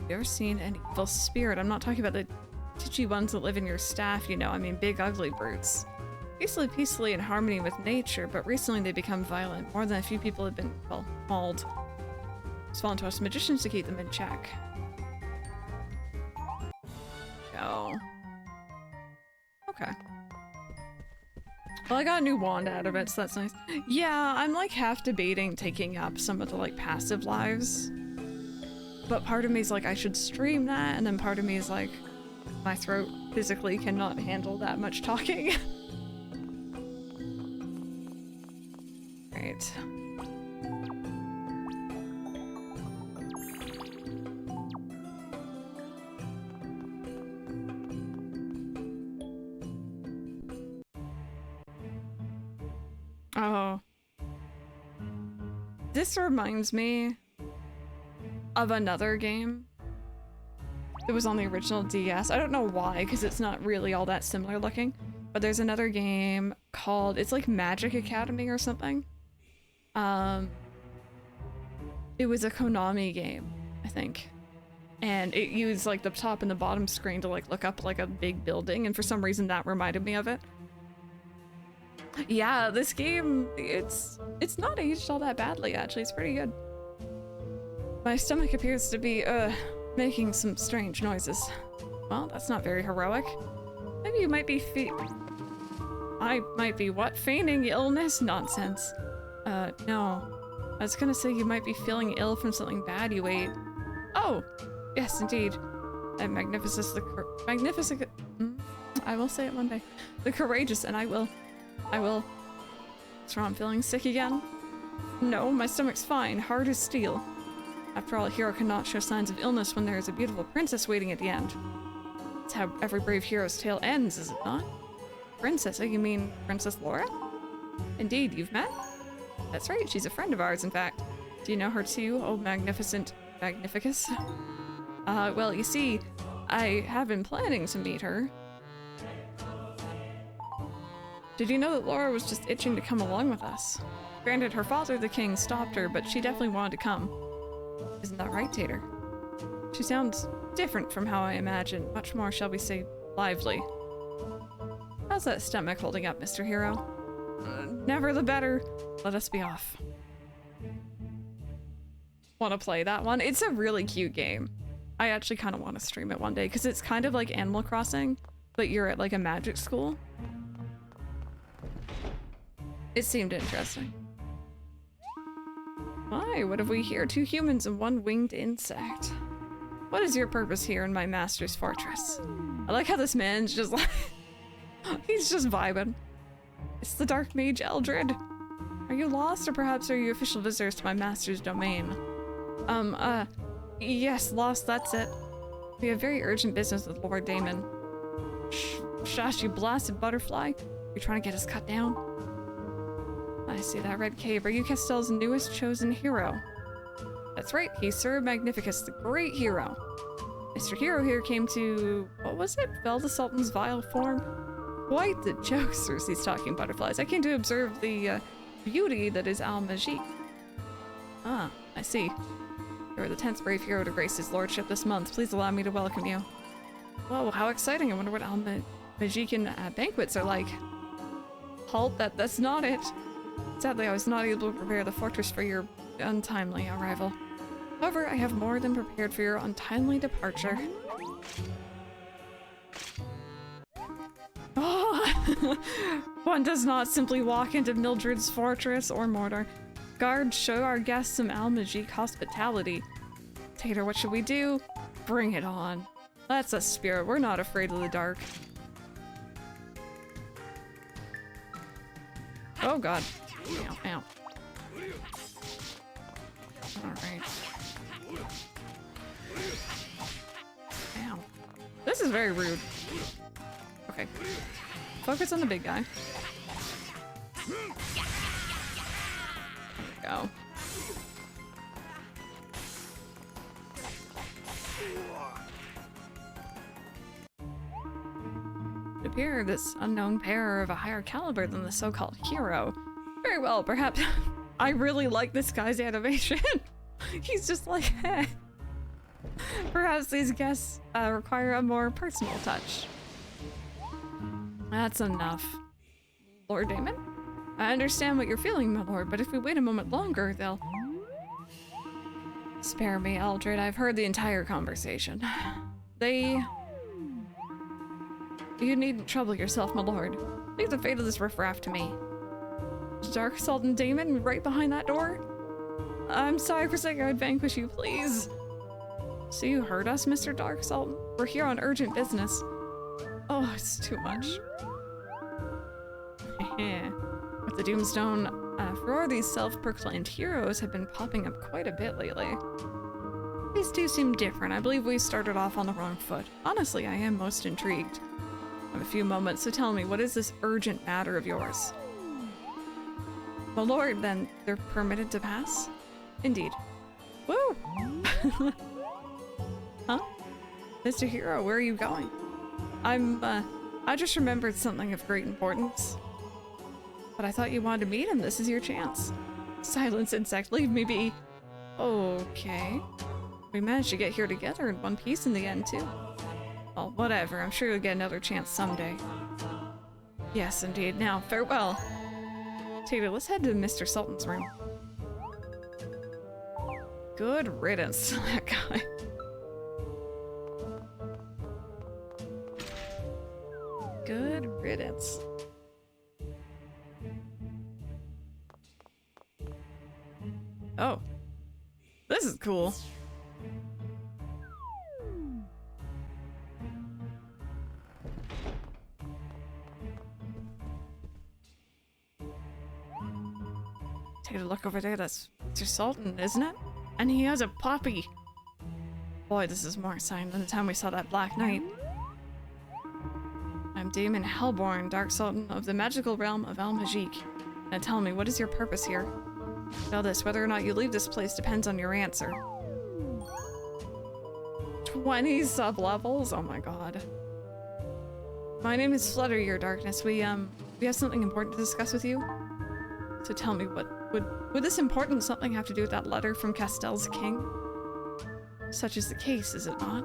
Have you ever seen an evil spirit? I'm not talking about the titchy ones that live in your staff, you know, I mean big ugly brutes. Peacefully in harmony with nature, but recently they become violent. More than a few people have been, well, mauled. It's fallen to us magicians to keep them in check. Go. Okay. Well, I got a new wand out of it, so that's nice. Yeah, I'm like half debating taking up some of the like passive lives. But part of me is like, I should stream that, and then part of me is like, my throat physically cannot handle that much talking. Right. Oh. This reminds me of another game. It was on the original DS. I don't know why, because it's not really all that similar looking. But there's another game called, it's like Magic Academy or something. It was a Konami game, I think. And it used like the top and the bottom screen to like look up like a big building, and for some reason that reminded me of it. Yeah, this game, it's not aged all that badly actually, it's pretty good. My stomach appears to be, making some strange noises. Well, that's not very heroic. Maybe you might be I might be what? Feigning illness? Nonsense. No. I was gonna say you might be feeling ill from something bad you ate. Oh! Yes, indeed. I'm magnificent, I will say it one day. The courageous, and I will. What's wrong, I'm feeling sick again? No, my stomach's fine, hard as steel. After all, a hero cannot show signs of illness when there is a beautiful princess waiting at the end. That's how every brave hero's tale ends, is it not? Princess? You mean Princess Laura? Indeed, you've met? That's right, she's a friend of ours, in fact. Do you know her too, oh magnificent Magnificus? Well, you see, I have been planning to meet her. Did you know that Laura was just itching to come along with us? Granted, her father, the king, stopped her, but she definitely wanted to come. Isn't that right, Tater? She sounds different from how I imagined, much more, shall we say, lively. How's that stomach holding up, Mr. Hero? Never the better. Let us be off. Want to play that one? It's a really cute game. I actually kind of want to stream it one day because it's kind of like Animal Crossing, but you're at like a magic school. It seemed interesting. Why? What have we here? 2 humans and 1 winged insect. What is your purpose here in my master's fortress? I like how this man's just like... he's just vibing. It's the Dark Mage Eldred. Are you lost, or perhaps are you official visitors to my master's domain? Yes, lost, that's it. We have very urgent business with Lord Damon. Shush, you blasted butterfly. You're trying to get us cut down? I see that red cape. Are you Castell's newest chosen hero? That's right, he's Sir Magnificus, the great hero. Mr. Hero here came to... what was it? Dark Sultan's vile form? Quite the jokesters, these talking butterflies. I came to observe the beauty that is Maajik. Ah, I see. You are the 10th brave hero to grace his lordship this month. Please allow me to welcome you. Whoa, how exciting. I wonder what Maajikan banquets are like. Halt, that's not it. Sadly, I was not able to prepare the fortress for your untimely arrival. However, I have more than prepared for your untimely departure. Oh! One does not simply walk into Mildred's fortress or mortar. Guards, show our guests some Maajik hospitality. Tater, what should we do? Bring it on. That's a spirit. We're not afraid of the dark. Oh god. Ow, ow. Alright. Ow. This is very rude. Okay. Focus on the big guy. There we go. It appears this unknown pair are of a higher caliber than the so-called hero. Very well, perhaps. I really like this guy's animation. He's just like, heh. Perhaps these guests require a more personal touch. That's enough. Lord Damon? I understand what you're feeling, my lord, but if we wait a moment longer, they'll... Spare me, Eldred. I've heard the entire conversation. You needn't trouble yourself, my lord. Leave the fate of this riffraff to me. Dark Sultan Damon right behind that door? I'm sorry for saying I would vanquish you, please. So you heard us, Mr. Dark Sultan? We're here on urgent business. Oh, it's too much. With the Doomstone furore, these self-proclaimed heroes have been popping up quite a bit lately. These two seem different. I believe we started off on the wrong foot. Honestly, I am most intrigued. I have a few moments, so tell me, what is this urgent matter of yours? My lord, then they're permitted to pass? Indeed. Woo! Huh? Mr. Hero, where are you going? I just remembered something of great importance. But I thought you wanted to meet him. This is your chance. Silence, insect. Leave me be. Okay. We managed to get here together in one piece in the end, too. Well, whatever. I'm sure you'll get another chance someday. Yes, indeed. Now, farewell. Tater, let's head to Mr. Sultan's room. Good riddance to that guy. Good riddance. Oh. This is cool. Take a look over there, that's Mr. Sultan, isn't it? And he has a puppy. Boy, this is more exciting than the time we saw that Black Knight. I'm Damon Hellborn, Dark Sultan of the magical realm of Maajik. Now tell me, what is your purpose here? Know this, whether or not you leave this place depends on your answer. 20 sub-levels? Oh my god. My name is Flutter, your darkness. We have something important to discuss with you. So tell me, what would this important something have to do with that letter from Castell's king? Such is the case, is it not?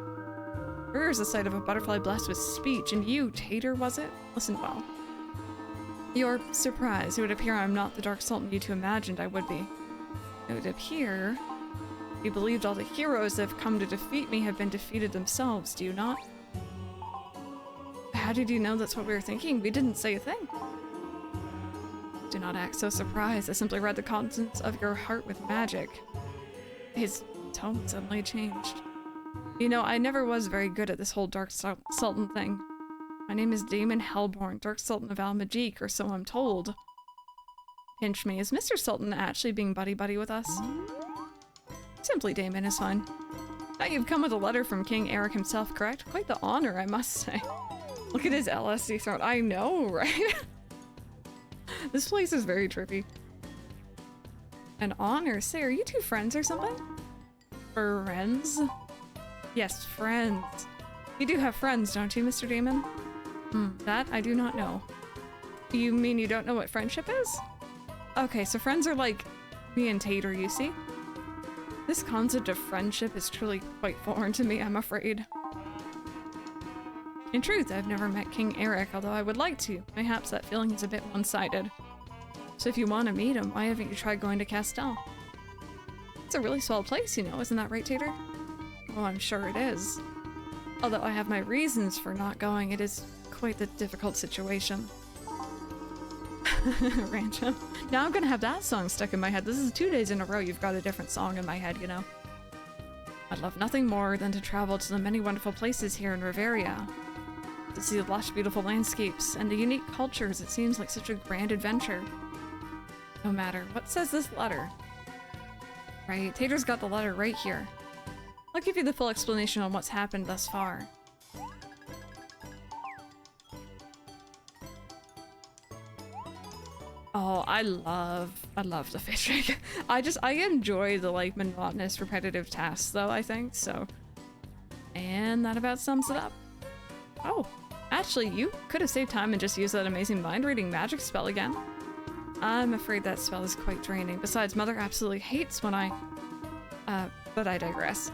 Here is the sight of a butterfly blessed with speech, and you, Tater, was it? Listen well. You're surprised. It would appear I'm not the Dark Sultan you two imagined I would be. It would appear you believed all the heroes that have come to defeat me have been defeated themselves, do you not? How did you know that's what we were thinking? We didn't say a thing. Do not act so surprised. I simply read the contents of your heart with magic. His tone suddenly changed. You know, I never was very good at this whole Dark Sultan thing. My name is Damon Hellborn, Dark Sultan of Maajik, or so I'm told. Pinch me. Is Mr. Sultan actually being buddy-buddy with us? Simply Damon is fine. Now you've come with a letter from King Eric himself, correct? Quite the honor, I must say. Look at his LSD throat. I know, right? This place is very trippy. An honor? Say, are you two friends or something? Friends? Yes, friends. You do have friends, don't you, Mr. Damon? That I do not know. You mean you don't know what friendship is? Okay, so friends are like me and Tater, you see? This concept of friendship is truly quite foreign to me, I'm afraid. In truth, I've never met King Eric, although I would like to. Perhaps that feeling is a bit one-sided. So if you want to meet him, why haven't you tried going to Castell? It's a really swell place, you know, isn't that right, Tater? Oh, I'm sure it is. Although I have my reasons for not going, it is quite the difficult situation. Rancho. Now I'm gonna have that song stuck in my head. This is 2 days in a row you've got a different song in my head, you know? I'd love nothing more than to travel to the many wonderful places here in Riveria. To see the lush, beautiful landscapes and the unique cultures. It seems like such a grand adventure. No matter. What says this letter? Right, Tater's got the letter right here. I'll give you the full explanation on what's happened thus far. Oh, I love the fishing. I enjoy the like monotonous, repetitive tasks though, I think, so. And that about sums it up. Oh, actually, you could have saved time and just used that amazing mind-reading magic spell again. I'm afraid that spell is quite draining. Besides, Mother absolutely hates when but I digress.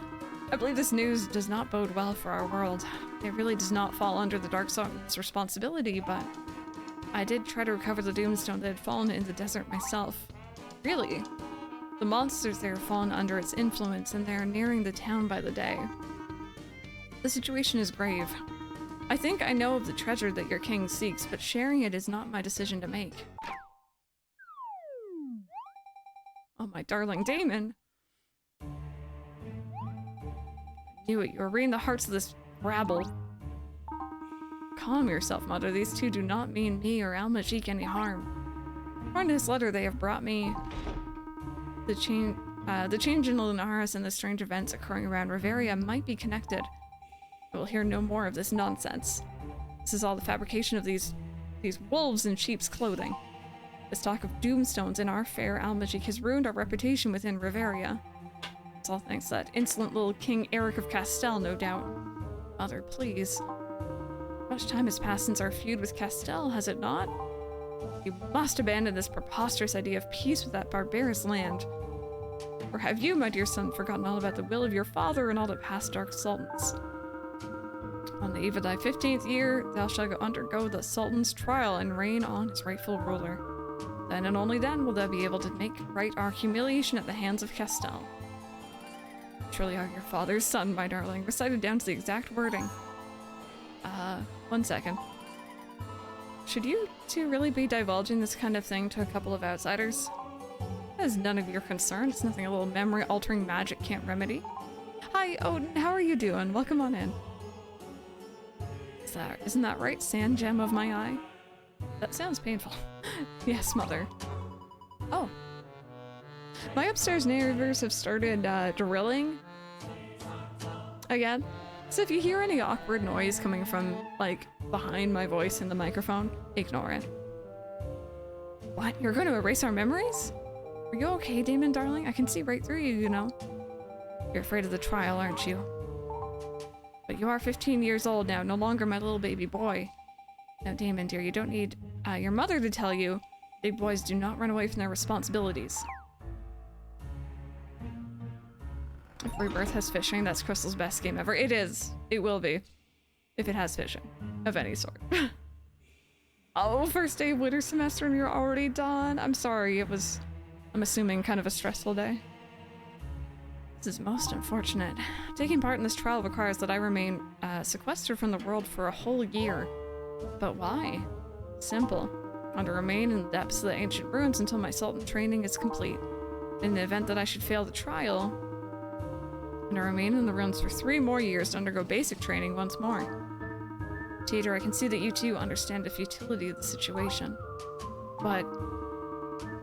I believe this news does not bode well for our world. It really does not fall under the Dark Sultan's responsibility, but I did try to recover the Doomstone that had fallen in the desert myself. Really? The monsters there have fallen under its influence, and they are nearing the town by the day. The situation is grave. I think I know of the treasure that your king seeks, but sharing it is not my decision to make. Oh, my darling Damon. I knew it. You were reading the hearts of this rabble. Calm yourself, Mother. These two do not mean me or Maajik any harm. According to this letter, they have brought me the change in Lunares and the strange events occurring around Riveria might be connected. I will hear no more of this nonsense. This is all the fabrication of these wolves in sheep's clothing. This talk of doomstones in our fair Maajik has ruined our reputation within Riveria. It's all thanks to that insolent little King Eric of Castell, no doubt. Mother, please. Much time has passed since our feud with Castell, has it not? You must abandon this preposterous idea of peace with that barbarous land. Or have you, my dear son, forgotten all about the will of your father and all the past Dark Sultans? On the eve of thy 15th year, thou shalt undergo the Sultan's trial and reign on his rightful ruler. Then and only then will thou be able to make right our humiliation at the hands of Castell. Truly are your father's son, my darling. Recited down to the exact wording. 1 second. Should you two really be divulging this kind of thing to a couple of outsiders? That is none of your concern. It's nothing a little memory-altering magic can't remedy. Hi, Odin. How are you doing? Welcome on in. Isn't that right? Sand gem of my eye? That sounds painful. Yes, mother. Oh. My upstairs neighbors have started drilling again. So if you hear any awkward noise coming from, like, behind my voice in the microphone, ignore it. What? You're going to erase our memories? Are you okay, Damon, darling? I can see right through you, you know. You're afraid of the trial, aren't you? But you are 15 years old now, no longer my little baby boy. Now, Damon, dear, you don't need your mother to tell you big boys do not run away from their responsibilities. If Rebirth has fishing, that's Crystal's best game ever. It is. It will be. If it has fishing. Of any sort. Oh, first day of winter semester and you're already done. I'm sorry, it was, I'm assuming, kind of a stressful day. This is most unfortunate. Taking part in this trial requires that I remain sequestered from the world for a whole year. But why? Simple. I want to remain in the depths of the ancient ruins until my Sultan training is complete. In the event that I should fail the trial, I'm gonna remain in the ruins for 3 more years to undergo basic training once more. Teeter, I can see that you too understand the futility of the situation. But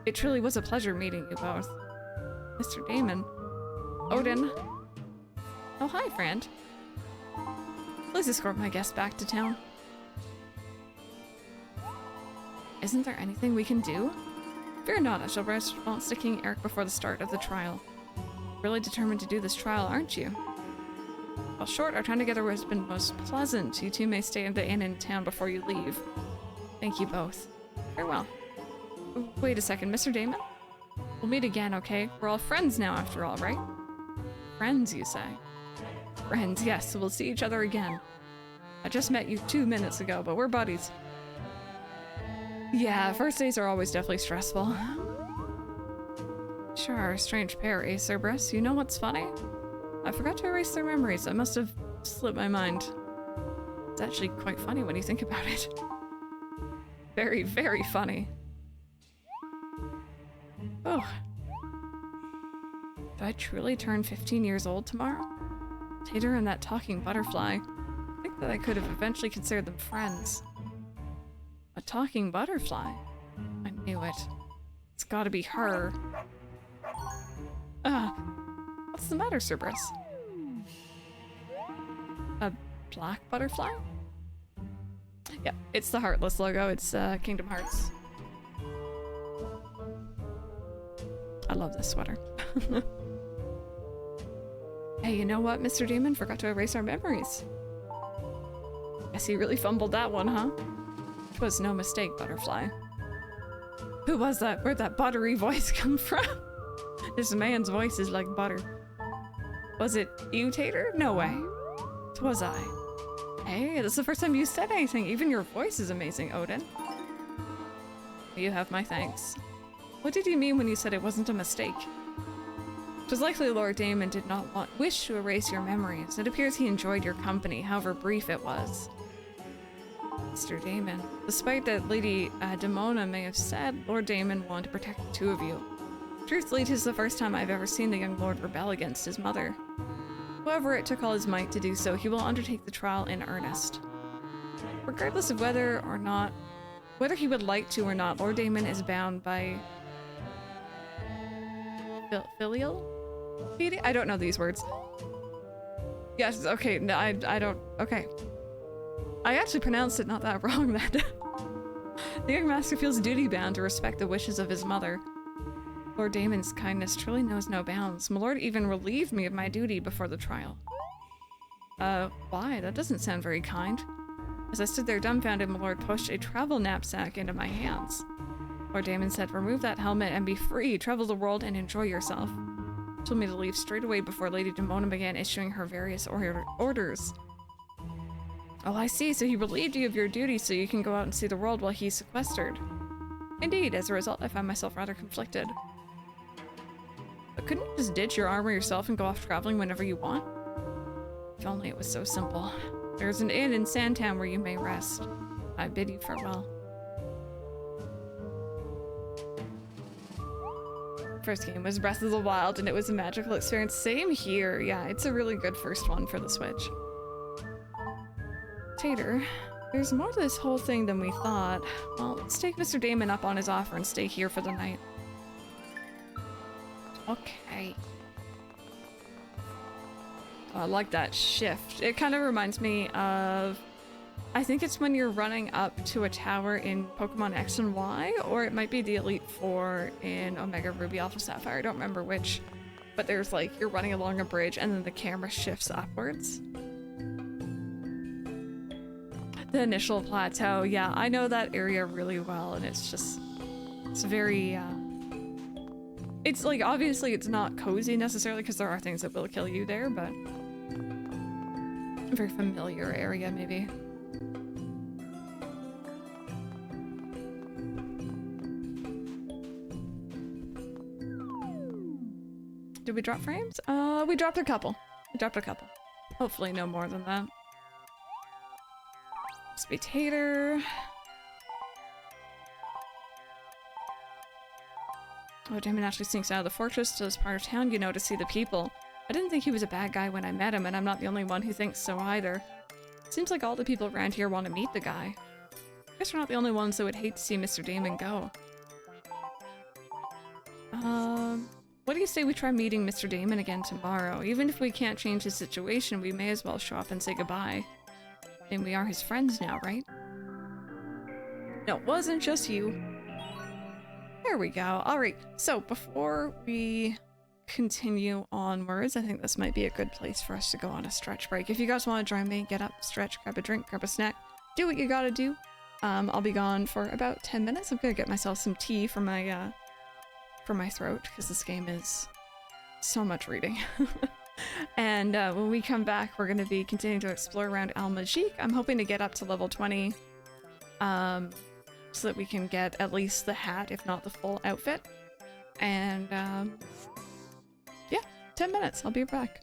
it truly was a pleasure meeting you both. Mr. Damon. Odin. Oh, hi, friend. Please escort my guest back to town. Isn't there anything we can do? Fear not, I shall response to King Eric before the start of the trial. Really determined to do this trial, aren't you? Well, short, our time together has been most pleasant. You two may stay in the inn in town before you leave. Thank you both. Farewell. Wait a second, Mr. Damon? We'll meet again, okay? We're all friends now, after all, right? Friends, you say? Friends, yes, so we'll see each other again. I just met you 2 minutes ago, but we're buddies. Yeah, first days are always definitely stressful. Sure are a strange pair, eh, Cerberus? You know what's funny? I forgot to erase their memories. I must have slipped my mind. It's actually quite funny when you think about it. Very, very funny. Oh. Do I truly turn 15 years old tomorrow? Tater and that talking butterfly. I think that I could have eventually considered them friends. A talking butterfly? I knew it. It's gotta be her. What's the matter, Cerberus? A black butterfly? Yeah, it's the Heartless logo. It's Kingdom Hearts. I love this sweater. Hey, you know what, Mr. Damon? Forgot to erase our memories. Guess he really fumbled that one, huh? It was no mistake, Butterfly. Who was that? Where'd that buttery voice come from? This man's voice is like butter. Was it you, Tater? No way. 'Twas I. Hey, this is the first time you said anything. Even your voice is amazing, Odin. You have my thanks. What did you mean when you said it wasn't a mistake? It was likely Lord Damon did not wish to erase your memories. It appears he enjoyed your company, however brief it was. Mr. Damon, despite that Lady Demona may have said, Lord Damon wanted to protect the two of you. Truthfully, it is the first time I've ever seen the young lord rebel against his mother. However, it took all his might to do so. He will undertake the trial in earnest. Regardless of whether he would like to or not, Lord Damon is bound by filial piety? I don't know these words. Yes, okay, no, I don't, okay. I actually pronounced it not that wrong then. The young master feels duty-bound to respect the wishes of his mother. Lord Damon's kindness truly knows no bounds. My lord even relieved me of my duty before the trial. Why? That doesn't sound very kind. As I stood there dumbfounded, my lord pushed a travel knapsack into my hands. Lord Damon said, remove that helmet and be free, travel the world and enjoy yourself. He told me to leave straight away before Lady Demona began issuing her various orders. Oh, I see, so he relieved you of your duty so you can go out and see the world while he's sequestered. Indeed, as a result, I found myself rather conflicted. But couldn't you just ditch your armor yourself and go off traveling whenever you want? If only it was so simple. There's an inn in Sandtown where you may rest. I bid you farewell. First game was Breath of the Wild and it was a magical experience. Same here. Yeah, it's a really good first one for the Switch. Tater, there's more to this whole thing than we thought. Well, let's take Mr. Damon up on his offer and stay here for the night. Okay. Oh, I like that shift. It kind of reminds me of... I think it's when you're running up to a tower in Pokemon X and Y, or it might be the Elite Four in Omega Ruby Alpha Sapphire, I don't remember which. But there's like, you're running along a bridge and then the camera shifts upwards. The initial plateau, yeah, I know that area really well, and it's just, it's very, it's like, obviously it's not cozy necessarily, because there are things that will kill you there, but a very familiar area, maybe. Did we drop frames? We dropped a couple. We dropped a couple. Hopefully no more than that. Tater. Oh, Damon actually sneaks out of the fortress to this part of town, you know, to see the people. I didn't think he was a bad guy when I met him, and I'm not the only one who thinks so either. Seems like all the people around here want to meet the guy. I guess we're not the only ones that would hate to see Mr. Damon go. What do you say we try meeting Mr. Damon again tomorrow? Even if we can't change his situation, we may as well show up and say goodbye. And we are his friends now, right? No, it wasn't just you. There we go. Alright, so before we continue onwards, I think this might be a good place for us to go on a stretch break. If you guys want to join me, get up, stretch, grab a drink, grab a snack, do what you gotta do. I'll be gone for about 10 minutes. I'm gonna get myself some tea for my throat, because this game is so much reading. And when we come back, we're going to be continuing to explore around Maajik. I'm hoping to get up to level 20, so that we can get at least the hat, if not the full outfit. And yeah, 10 minutes. I'll be back.